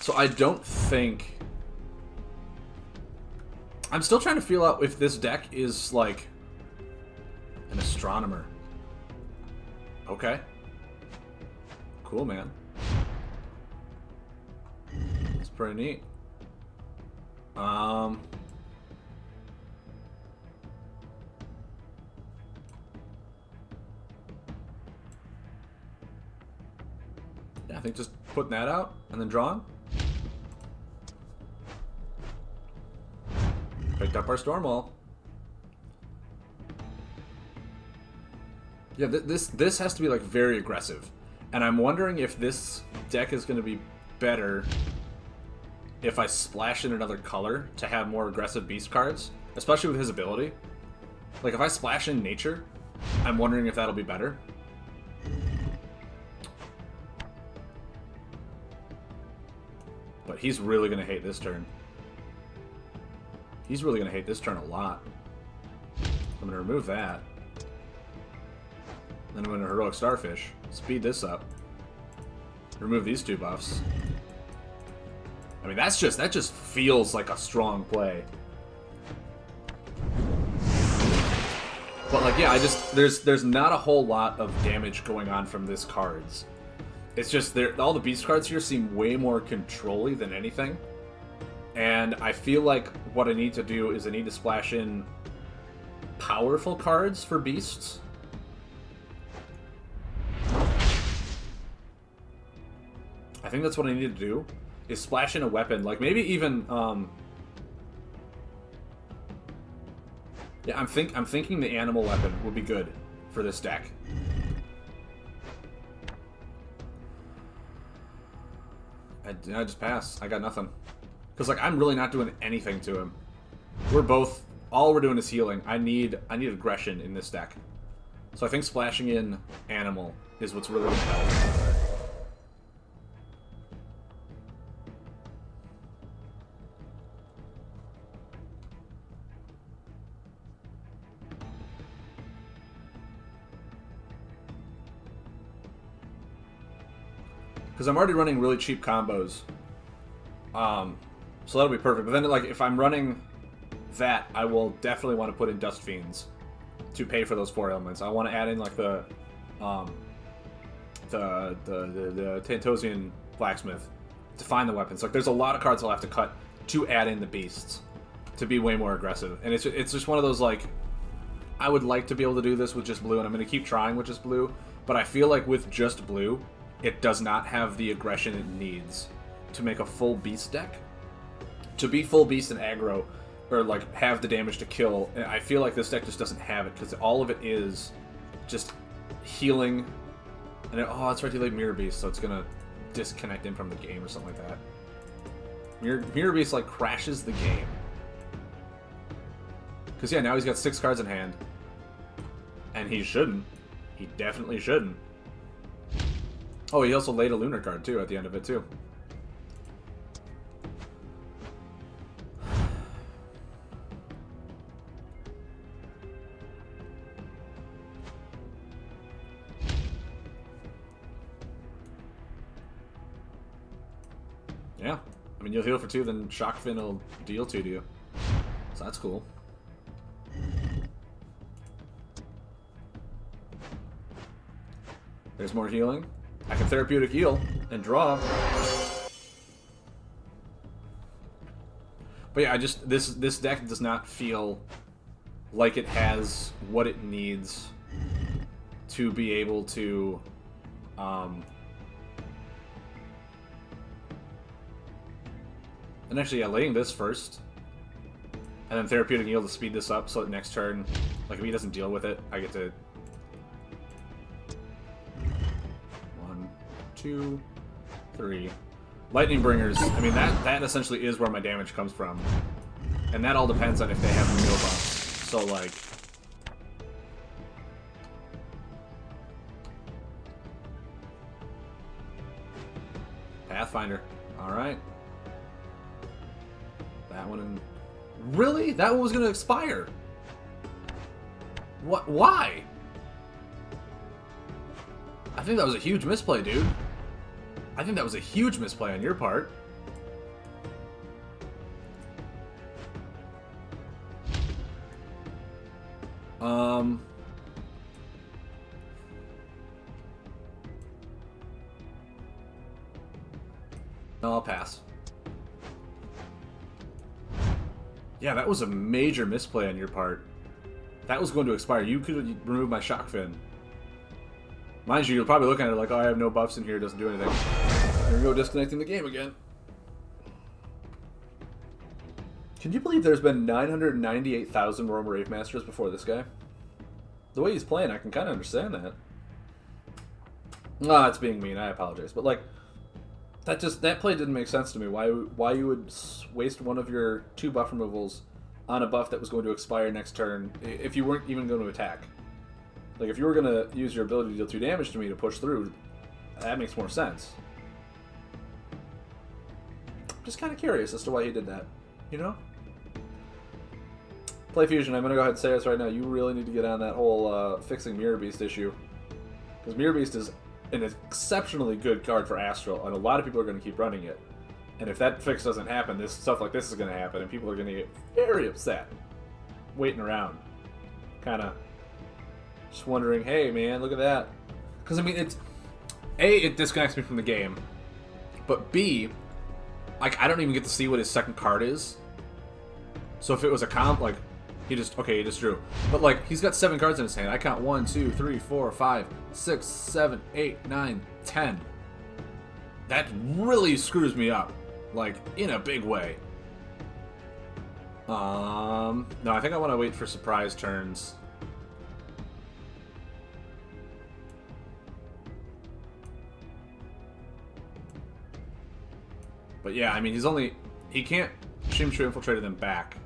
So I don't think... I'm still trying to feel out if this deck is like an astronomer. Okay. Cool, man. It's pretty neat. Yeah, I think just putting that out and then drawing. Picked up our Stormwall. Yeah, this has to be like very aggressive, and I'm wondering if this deck is going to be better if I splash in another color to have more aggressive beast cards, especially with his ability. Like if I splash in nature, I'm wondering if that'll be better. But he's really going to hate this turn. He's really going to hate this turn a lot. I'm going to remove that. Then I'm going to Heroic Starfish. Speed this up. Remove these 2 buffs. I mean, that just feels like a strong play. But like, yeah, there's not a whole lot of damage going on from this cards. It's just all the beast cards here seem way more control-y than anything. And I feel like what I need to do is I need to splash in powerful cards for beasts. I think that's what I need to do, is splash in a weapon. Like maybe even, yeah, I'm thinking the animal weapon would be good for this deck. I just pass. I got nothing. Because, like, I'm really not doing anything to him. We're both... All we're doing is healing. I need aggression in this deck. So I think splashing in animal is what's really going to help. Because I'm already running really cheap combos. So that'll be perfect. But then, like, if I'm running that, I will definitely want to put in Dust Fiends to pay for those 4 elements. I want to add in, like, the Tantosian Blacksmith to find the weapons. Like, there's a lot of cards I'll have to cut to add in the beasts to be way more aggressive. And it's just one of those, like, I would like to be able to do this with just blue, and I'm going to keep trying with just blue, but I feel like with just blue, it does not have the aggression it needs to make a full beast deck. To be full beast and aggro, or like have the damage to kill, I feel like this deck just doesn't have it, because all of it is just healing, and oh, it's right, like Mirror Beast, so it's going to disconnect him from the game or something like that. Mirror Beast like crashes the game. Because yeah, now he's got 6 cards in hand. And he shouldn't. He definitely shouldn't. Oh, he also laid a Lunar card too at the end of it too. Yeah. I mean, you'll heal for 2, then Shock Fin will deal 2 to you. So that's cool. There's more healing. I can Theraputic Eel and draw. But yeah, I just this deck does not feel like it has what it needs to be able to and actually, yeah, laying this first, and then Theraputic Eel to speed this up so that next turn, like if he doesn't deal with it, I get to 1, 2, 3. Lightning Bringers, I mean, that essentially is where my damage comes from. And that all depends on if they have no buffs. So, like... Pathfinder. Alright. That one and... Really? That one was gonna expire? What? Why? I think that was a huge misplay, dude. I think that was a huge misplay on your part. No, I'll pass. Yeah, that was a major misplay on your part. That was going to expire. You could have removed my Shock Fin. Mind you, you're probably looking at it like, oh, I have no buffs in here, it doesn't do anything. There we go, disconnecting the game again. Can you believe there's been 998,000 Rome Rave Masters before this guy? The way he's playing, I can kind of understand that. Ah, it's being mean, I apologize. But, like, that play didn't make sense to me. Why you would waste one of your 2 buff removals on a buff that was going to expire next turn if you weren't even going to attack. Like, if you were going to use your ability to deal 2 damage to me to push through, that makes more sense. I'm just kind of curious as to why he did that, you know? Play Fusion, I'm going to go ahead and say this right now. You really need to get on that whole fixing Mirror Beast issue. Because Mirror Beast is an exceptionally good card for Astral, and a lot of people are going to keep running it. And if that fix doesn't happen, stuff like this is going to happen, and people are going to get very upset. Waiting around. Kind of just wondering, hey man, look at that. Because, I mean, it's... A, it disconnects me from the game. But B, like, I don't even get to see what his second card is. So if it was a comp, like, he just drew. But, like, he's got 7 cards in his hand. I count 1, 2, 3, 4, 5, 6, 7, 8, 9, 10. That really screws me up. Like, in a big way. No, I think I want to wait for surprise turns. But yeah, I mean, he can't Shimshu Infiltrator them back.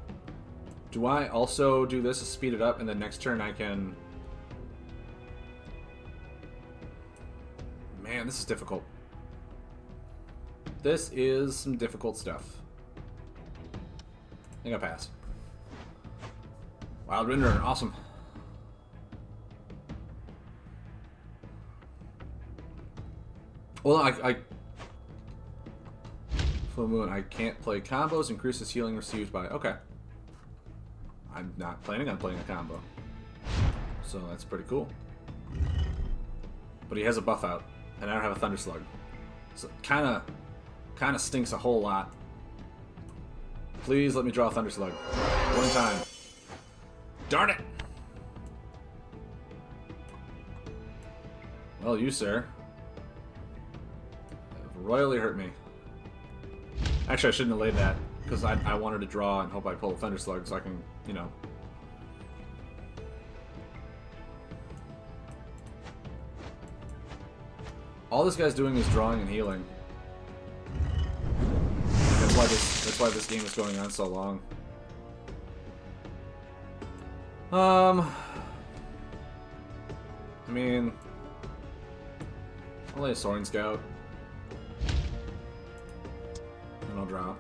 Do I also do this to speed it up, and then next turn I can... Man, this is difficult. This is some difficult stuff. I think I pass. Wild Renderer, awesome. Well, I Full Moon, I can't play combos, increases healing received by... Okay. I'm not planning on playing a combo. So that's pretty cool. But he has a buff out, and I don't have a Thunder Slug. So it kind of stinks a whole lot. Please let me draw a Thunder Slug. One time. Darn it! Well, you, sir, have royally hurt me. Actually, I shouldn't have laid that, because I wanted to draw and hope I pull a Thunder Slug so I can, you know... All this guy's doing is drawing and healing. That's why this game is going on so long. I mean, I'll lay a Soaring Scout. And I'll draw.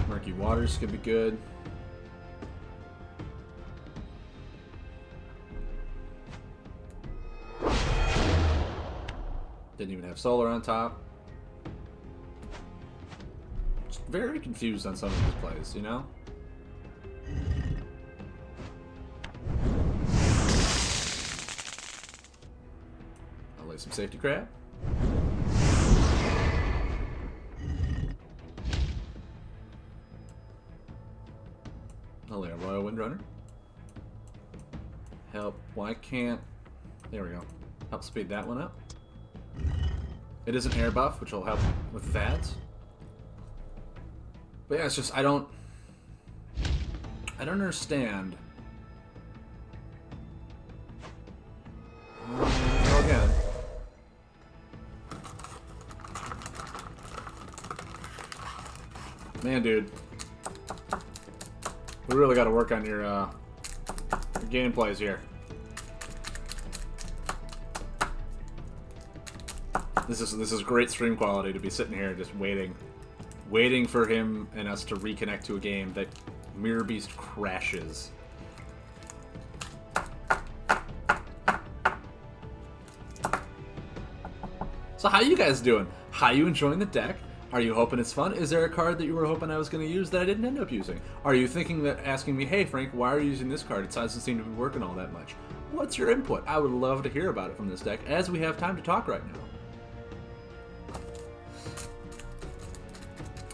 Murky Waters could be good. Didn't even have solar on top. Just very confused on some of these plays, you know? I'll lay some safety crab. I'll lay a Royal Windrunner. Help. Why can't... There we go. Help speed that one up. It is an air buff, which will help with that. But yeah, it's just, I don't understand. Go again. Man, dude. We really got to work on your gameplays here. This is great stream quality to be sitting here just waiting for him and us to reconnect to a game that Mirror Beast crashes. So how you guys doing? How you enjoying the deck? Are you hoping it's fun? Is there a card that you were hoping I was going to use that I didn't end up using? Are you asking me, hey Frank, why are you using this card? It doesn't seem to be working all that much. What's your input? I would love to hear about it from this deck as we have time to talk right now.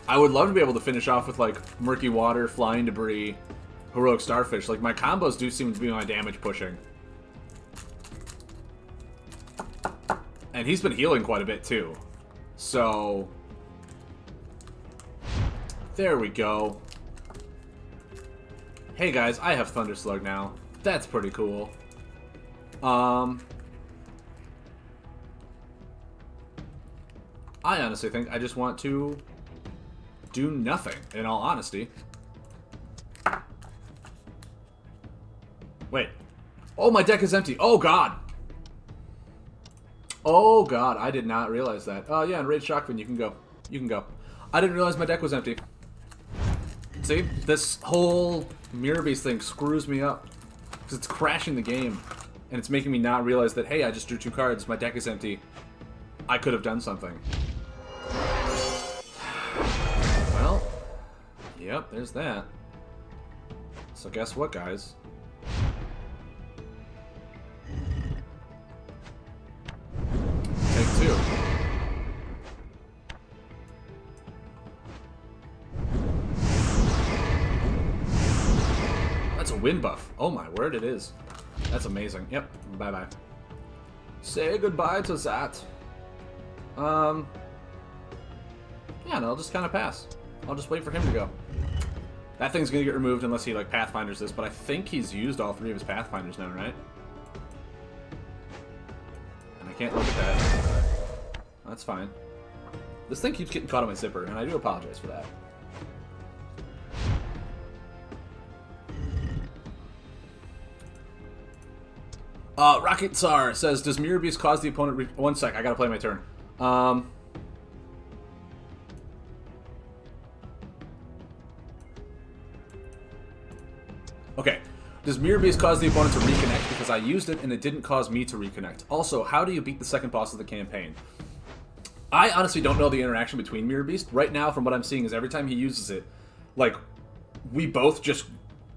I would love to be able to finish off with, like, Murky Water, Flying Debris, Heroic Starfish. Like, my combos do seem to be my damage pushing. And he's been healing quite a bit, too. So... there we go. Hey, guys, I have Thunder Slug now. That's pretty cool. I honestly think I just want to... do nothing, in all honesty. Wait. Oh, my deck is empty. Oh, God. Oh, God. I did not realize that. Oh, yeah, and Raid Shockman, you can go. You can go. I didn't realize my deck was empty. See? This whole Mirror Beast thing screws me up. Because it's crashing the game. And it's making me not realize that, hey, I just drew 2 cards. My deck is empty. I could have done something. Yep, there's that. So guess what, guys? Take 2. That's a wind buff. Oh my word, it is. That's amazing. Yep, bye-bye. Say goodbye to that. Yeah, no, I'll just kind of pass. I'll just wait for him to go. That thing's gonna get removed unless he, like, Pathfinders this, but I think he's used all 3 of his Pathfinders now, right? And I can't look at that. That's fine. This thing keeps getting caught on my zipper, and I do apologize for that. Rocket Tsar says, does Mirror Beast cause the opponent... One sec, I gotta play my turn. Okay. Does Mirror Beast cause the opponent to reconnect because I used it and it didn't cause me to reconnect? Also, how do you beat the second boss of the campaign? I honestly don't know the interaction between Mirror Beast. Right now, from what I'm seeing, is every time he uses it, like, we both just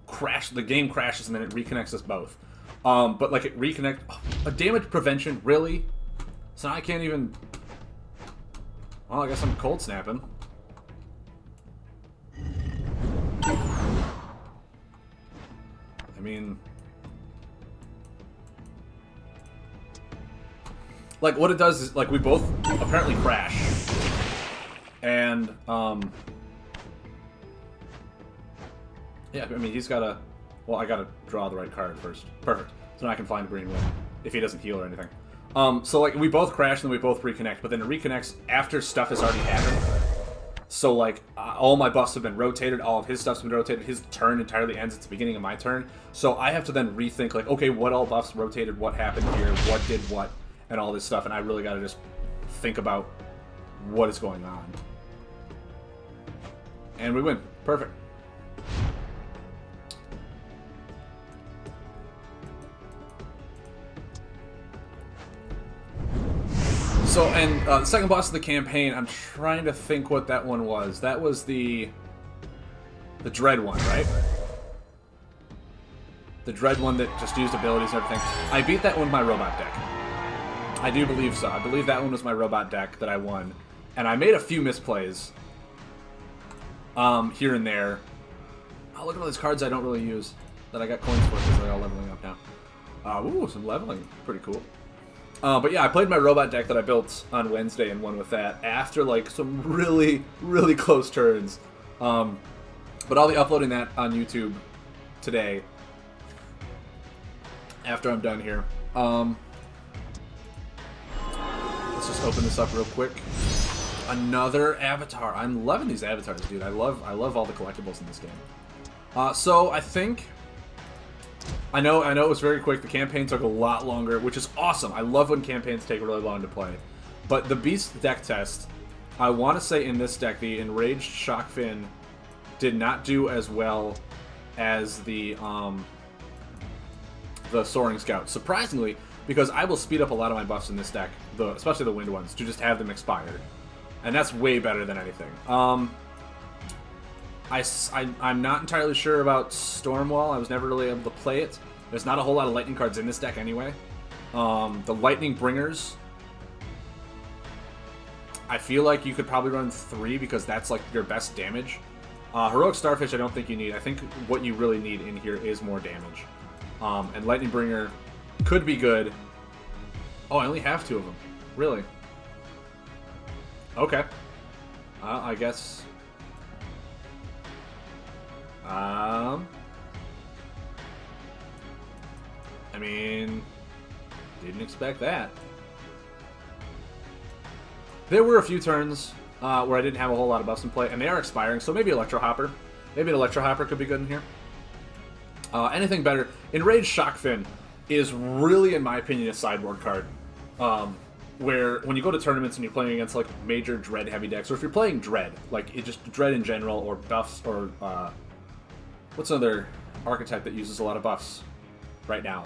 crash, the game crashes and then it reconnects us both. But, like, it reconnect... a damage prevention? Really? So I can't even... Well, I guess I'm cold snapping. I mean... like, what it does is, like, we both apparently crash. And, yeah, I mean, he's gotta... Well, I gotta draw the right card first. Perfect. So now I can find green win, if he doesn't heal or anything. So, like, we both crash and then we both reconnect, but then it reconnects after stuff has already happened. So, like, all my buffs have been rotated, all of his stuff's been rotated, his turn entirely ends at the beginning of my turn. So I have to then rethink, like, okay, what all buffs rotated, what happened here, what did what, and all this stuff, and I really gotta just think about what is going on. And we win. Perfect. So, and the second boss of the campaign, I'm trying to think what that one was. That was the Dread one, right? The Dread one that just used abilities and everything. I beat that one with my robot deck. I do believe so. I believe that one was my robot deck that I won. And I made a few misplays here and there. Oh, look at all these cards I don't really use that I got coins for because they're all leveling up now. Ooh, some leveling. Pretty cool. But yeah, I played my robot deck that I built on Wednesday and won with that after, like, some really, really close turns. But I'll be uploading that on YouTube today after I'm done here. Let's just open this up real quick. Another avatar. I'm loving these avatars, dude. I love all the collectibles in this game. So I think... I know it was very quick. The campaign took a lot longer, which is awesome. I love when campaigns take really long to play. But the Beast deck test, I want to say in this deck, the Enraged Shockfin did not do as well as the Soaring Scout. Surprisingly, because I will speed up a lot of my buffs in this deck, especially the wind ones, to just have them expire. And that's way better than anything. I'm not entirely sure about Stormwall. I was never really able to play it. There's not a whole lot of lightning cards in this deck anyway. The Lightning Bringers, I feel like you could probably run 3 because that's like your best damage. Heroic Starfish I don't think you need. I think what you really need in here is more damage. And Lightning Bringer could be good. Oh, I only have 2 of them. Really? Okay. I guess... I mean, didn't expect that. There were a few turns where I didn't have a whole lot of buffs in play, and they are expiring, so maybe Electro Hopper. Maybe an Electro Hopper could be good in here. Anything better. Enraged Shockfin is really, in my opinion, a sideboard card. Where when you go to tournaments and you're playing against like major Dread heavy decks, or if you're playing Dread, like it just Dread in general, or buffs, or what's another archetype that uses a lot of buffs right now?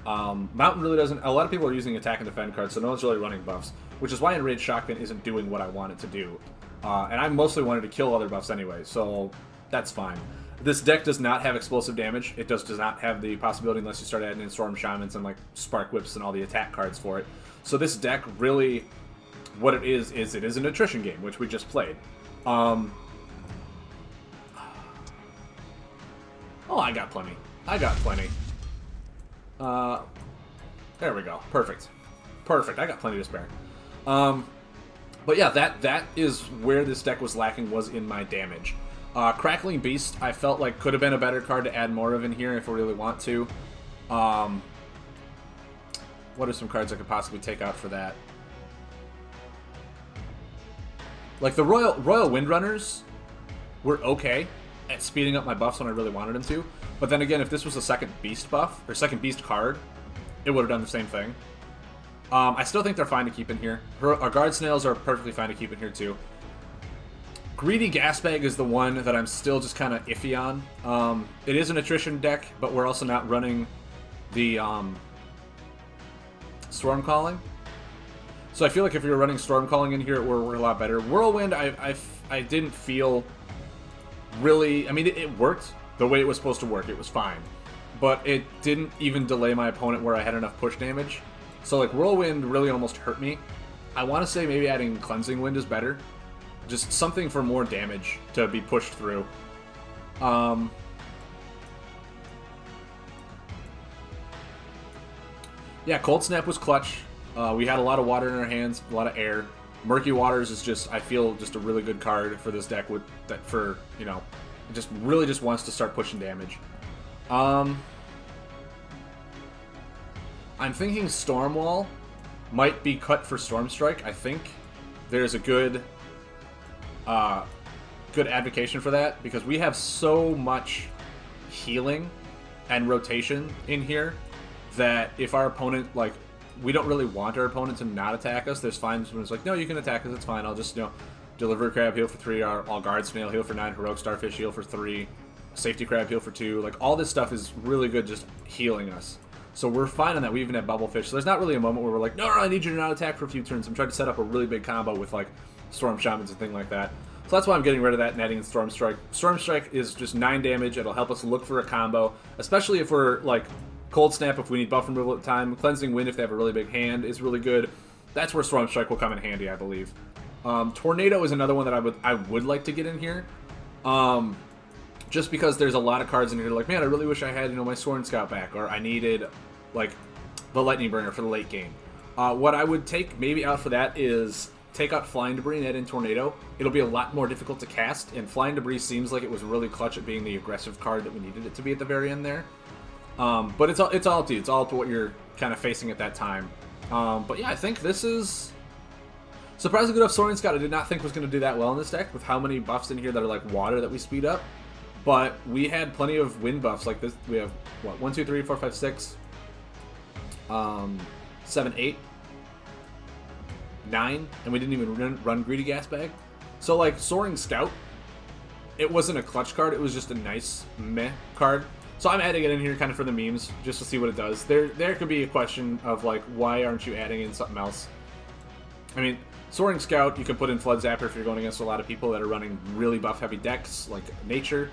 Mountain really doesn't. A lot of people are using attack and defend cards, so no one's really running buffs, which is why Enraged Shockfin isn't doing what I want it to do. And I mostly wanted to kill other buffs anyway, so that's fine. This deck does not have explosive damage. It does not have the possibility unless you start adding in Storm Shamans and like Spark Whips and all the attack cards for it. So this deck really, what it is it is an attrition game, which we just played. Oh, I got plenty. I got plenty. There we go. Perfect. Perfect. I got plenty to spare. But yeah, that is where this deck was lacking, was in my damage. Crackling Beast, I felt like could have been a better card to add more of in here if we really want to. What are some cards I could possibly take out for that? Like the Royal Windrunners were okay at speeding up my buffs when I really wanted them to. But then again, if this was a second Beast buff, or second Beast card, it would have done the same thing. I still think they're fine to keep in here. Our Guard Snails are perfectly fine to keep in here too. Greedy Gasbag is the one that I'm still just kind of iffy on. It is an attrition deck, but we're also not running the Storm Calling. So I feel like if we were running Storm Calling in here, we're a lot better. Whirlwind, I didn't feel really... I mean, it worked the way it was supposed to work. It was fine. But it didn't even delay my opponent where I had enough push damage. So, like, Whirlwind really almost hurt me. I want to say maybe adding Cleansing Wind is better. Just something for more damage to be pushed through. Yeah, Cold Snap was clutch. We had a lot of water in our hands, a lot of air. Murky Waters is just, I feel, just a really good card for this deck with that for, you know, it just really just wants to start pushing damage. I'm thinking Stormwall might be cut for Storm Strike. I think there's a good good advocation for that because we have so much healing and rotation in here that if our opponent, like, we don't really want our opponent to not attack us. There's times when it's like, no, you can attack us, it's fine. I'll just, you know, Delivery Crab, heal for 3, I'll Guard Snail, heal for 9, Heroic Starfish, heal for 3, Safety Crab, heal for 2. Like, all this stuff is really good just healing us. So we're fine on that. We even have Bubble Fish. So there's not really a moment where we're like, no, I need you to not attack for a few turns. I'm trying to set up a really big combo with, like, Storm Shamans and things like that. So that's why I'm getting rid of that and adding in Storm Strike. Storm Strike is just 9 damage. It'll help us look for a combo, especially if we're, like, Cold Snap if we need buff removal at the time. Cleansing Wind if they have a really big hand is really good. That's where Storm Strike will come in handy, I believe. Tornado is another one that I would like to get in here. Just because there's a lot of cards in here like, man, I really wish I had, you know, my Soaring Scout back, or I needed, like, the Lightning Bringer for the late game. What I would take maybe out for that is take out Flying Debris and add in Tornado. It'll be a lot more difficult to cast, and Flying Debris seems like it was really clutch at being the aggressive card that we needed it to be at the very end there. But it's all up to you. It's all up to what you're kind of facing at that time. But yeah, I think this is surprisingly good. Of Soaring Scout, I did not think was going to do that well in this deck with how many buffs in here that are like water that we speed up. But we had plenty of wind buffs like this. We have what, 1, 2, 3, 4, 5, 6, 7, 8, 9, and we didn't even run Greedy Gasbag. So like Soaring Scout, it wasn't a clutch card. It was just a nice meh card. So I'm adding it in here kind of for the memes, just to see what it does. There could be a question of, like, why aren't you adding in something else? I mean, Soaring Scout, you can put in Flood Zapper if you're going against a lot of people that are running really buff-heavy decks, like Nature.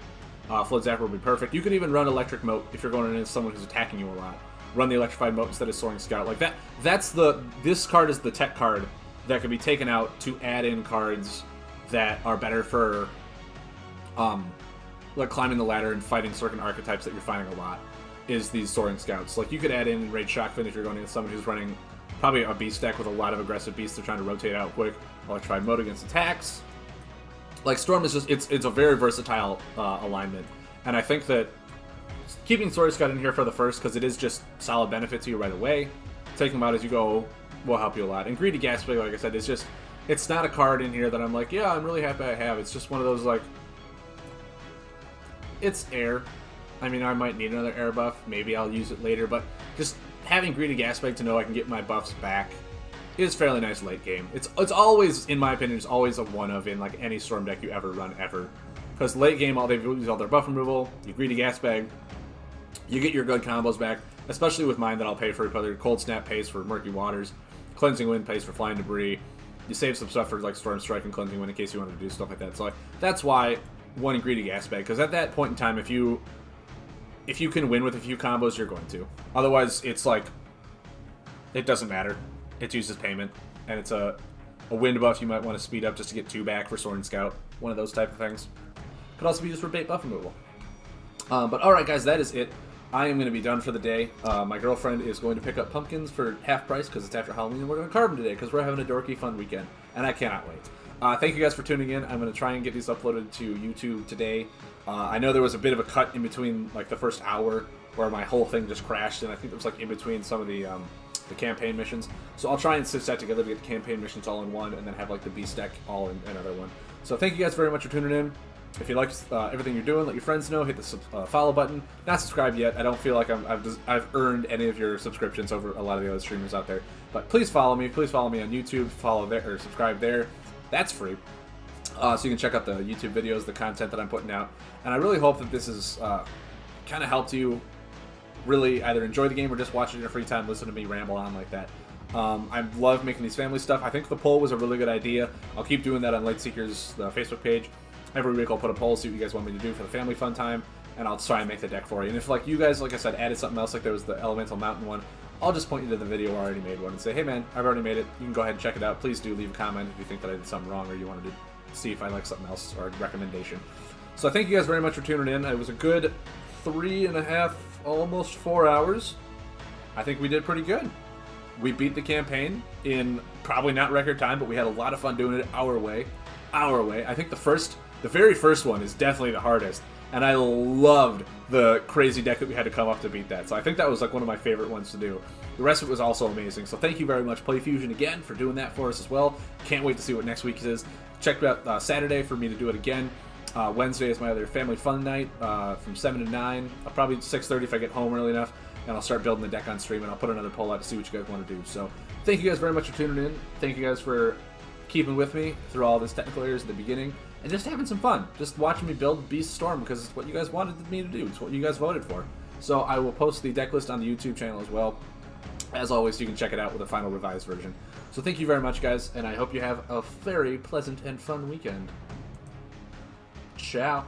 Flood Zapper would be perfect. You could even run Electric Moat if you're going against someone who's attacking you a lot. Run the Electrified Moat instead of Soaring Scout. Like, this card is the tech card that could be taken out to add in cards that are better for, like climbing the ladder and fighting certain archetypes that you're finding a lot, is these Soaring Scouts. Like, you could add in Raid Shockfin if you're going against someone who's running probably a beast deck with a lot of aggressive beasts they're trying to rotate out quick. Electrified Mode against attacks. Like, Storm is just, it's a very versatile alignment. And I think that keeping Soaring Scout in here for the first, because it is just solid benefit to you right away, taking them out as you go will help you a lot. And Greedy Gasbag, like I said, is just, it's not a card in here that I'm like, yeah, I'm really happy I have. It's just one of those, like, it's air. I mean, I might need another air buff. Maybe I'll use it later, but just having Greedy Gasbag to know I can get my buffs back is fairly nice late game. It's always, in my opinion, it's always a one of in like any Storm deck you ever run ever. Because late game, all they do is all their buff removal, you Greedy Gasbag, you get your good combos back, especially with mine that I'll pay for. Whether Cold Snap pays for Murky Waters, Cleansing Wind pays for Flying Debris. You save some stuff for like Storm Strike and Cleansing Wind in case you wanted to do stuff like that. So that's why one Greedy Gasbag, because at that point in time, if you can win with a few combos, you're going to. Otherwise, it's like, it doesn't matter. It uses payment, and it's a wind buff you might want to speed up just to get 2 back for Soaring Scout. One of those type of things. Could also be used for bait buff removal. But alright guys, that is it. I am going to be done for the day. My girlfriend is going to pick up pumpkins for half price because it's after Halloween, and we're going to carve them today because we're having a dorky fun weekend, and I cannot wait. Thank you guys for tuning in. I'm going to try and get these uploaded to YouTube today. I know there was a bit of a cut in between like the first hour where my whole thing just crashed, and I think it was like in between some of the campaign missions. So I'll try and stitch that together to get the campaign missions all in one, and then have like the beast deck all in another one. So thank you guys very much for tuning in. If you like everything you're doing, let your friends know. Hit the follow button. Not subscribed yet. I don't feel like I've earned any of your subscriptions over a lot of the other streamers out there. But please follow me. Please follow me on YouTube. Follow there or subscribe there. That's free. So you can check out the YouTube videos, the content that I'm putting out. And I really hope that this has kind of helped you really either enjoy the game or just watch it in your free time, listen to me ramble on like that. I love making these family stuff. I think the poll was a really good idea. I'll keep doing that on Lightseeker's Facebook page. Every week I'll put a poll, see what you guys want me to do for the family fun time, and I'll try and make the deck for you. And if like you guys, like I said, added something else, like there was the Elemental Mountain one, I'll just point you to the video where I already made one and say, hey man, I've already made it. You can go ahead and check it out. Please do leave a comment if you think that I did something wrong or you wanted to see if I like something else or a recommendation. So thank you guys very much for tuning in. It was a good 3.5, almost 4 hours. I think we did pretty good. we beat the campaign in probably not record time, but we had a lot of fun doing it our way. I think the very first one is definitely the hardest, and I loved the crazy deck that we had to come up to beat that. So I think that was like one of my favorite ones to do. The rest of it was also amazing. So thank you very much, PlayFusion, again, for doing that for us as well. Can't wait to see what next week is. Check out Saturday for me to do it again. Wednesday is my other family fun night from 7 to 9. I'll probably 6:30 if I get home early enough, and I'll start building the deck on stream, and I'll put another poll out to see what you guys want to do. So thank you guys very much for tuning in. Thank you guys for keeping with me through all this technical errors at the beginning, and just having some fun. Just watching me build Beast Storm because it's what you guys wanted me to do. It's what you guys voted for. So I will post the deck list on the YouTube channel as well. As always, you can check it out with a final revised version. So thank you very much, guys, and I hope you have a very pleasant and fun weekend. Ciao.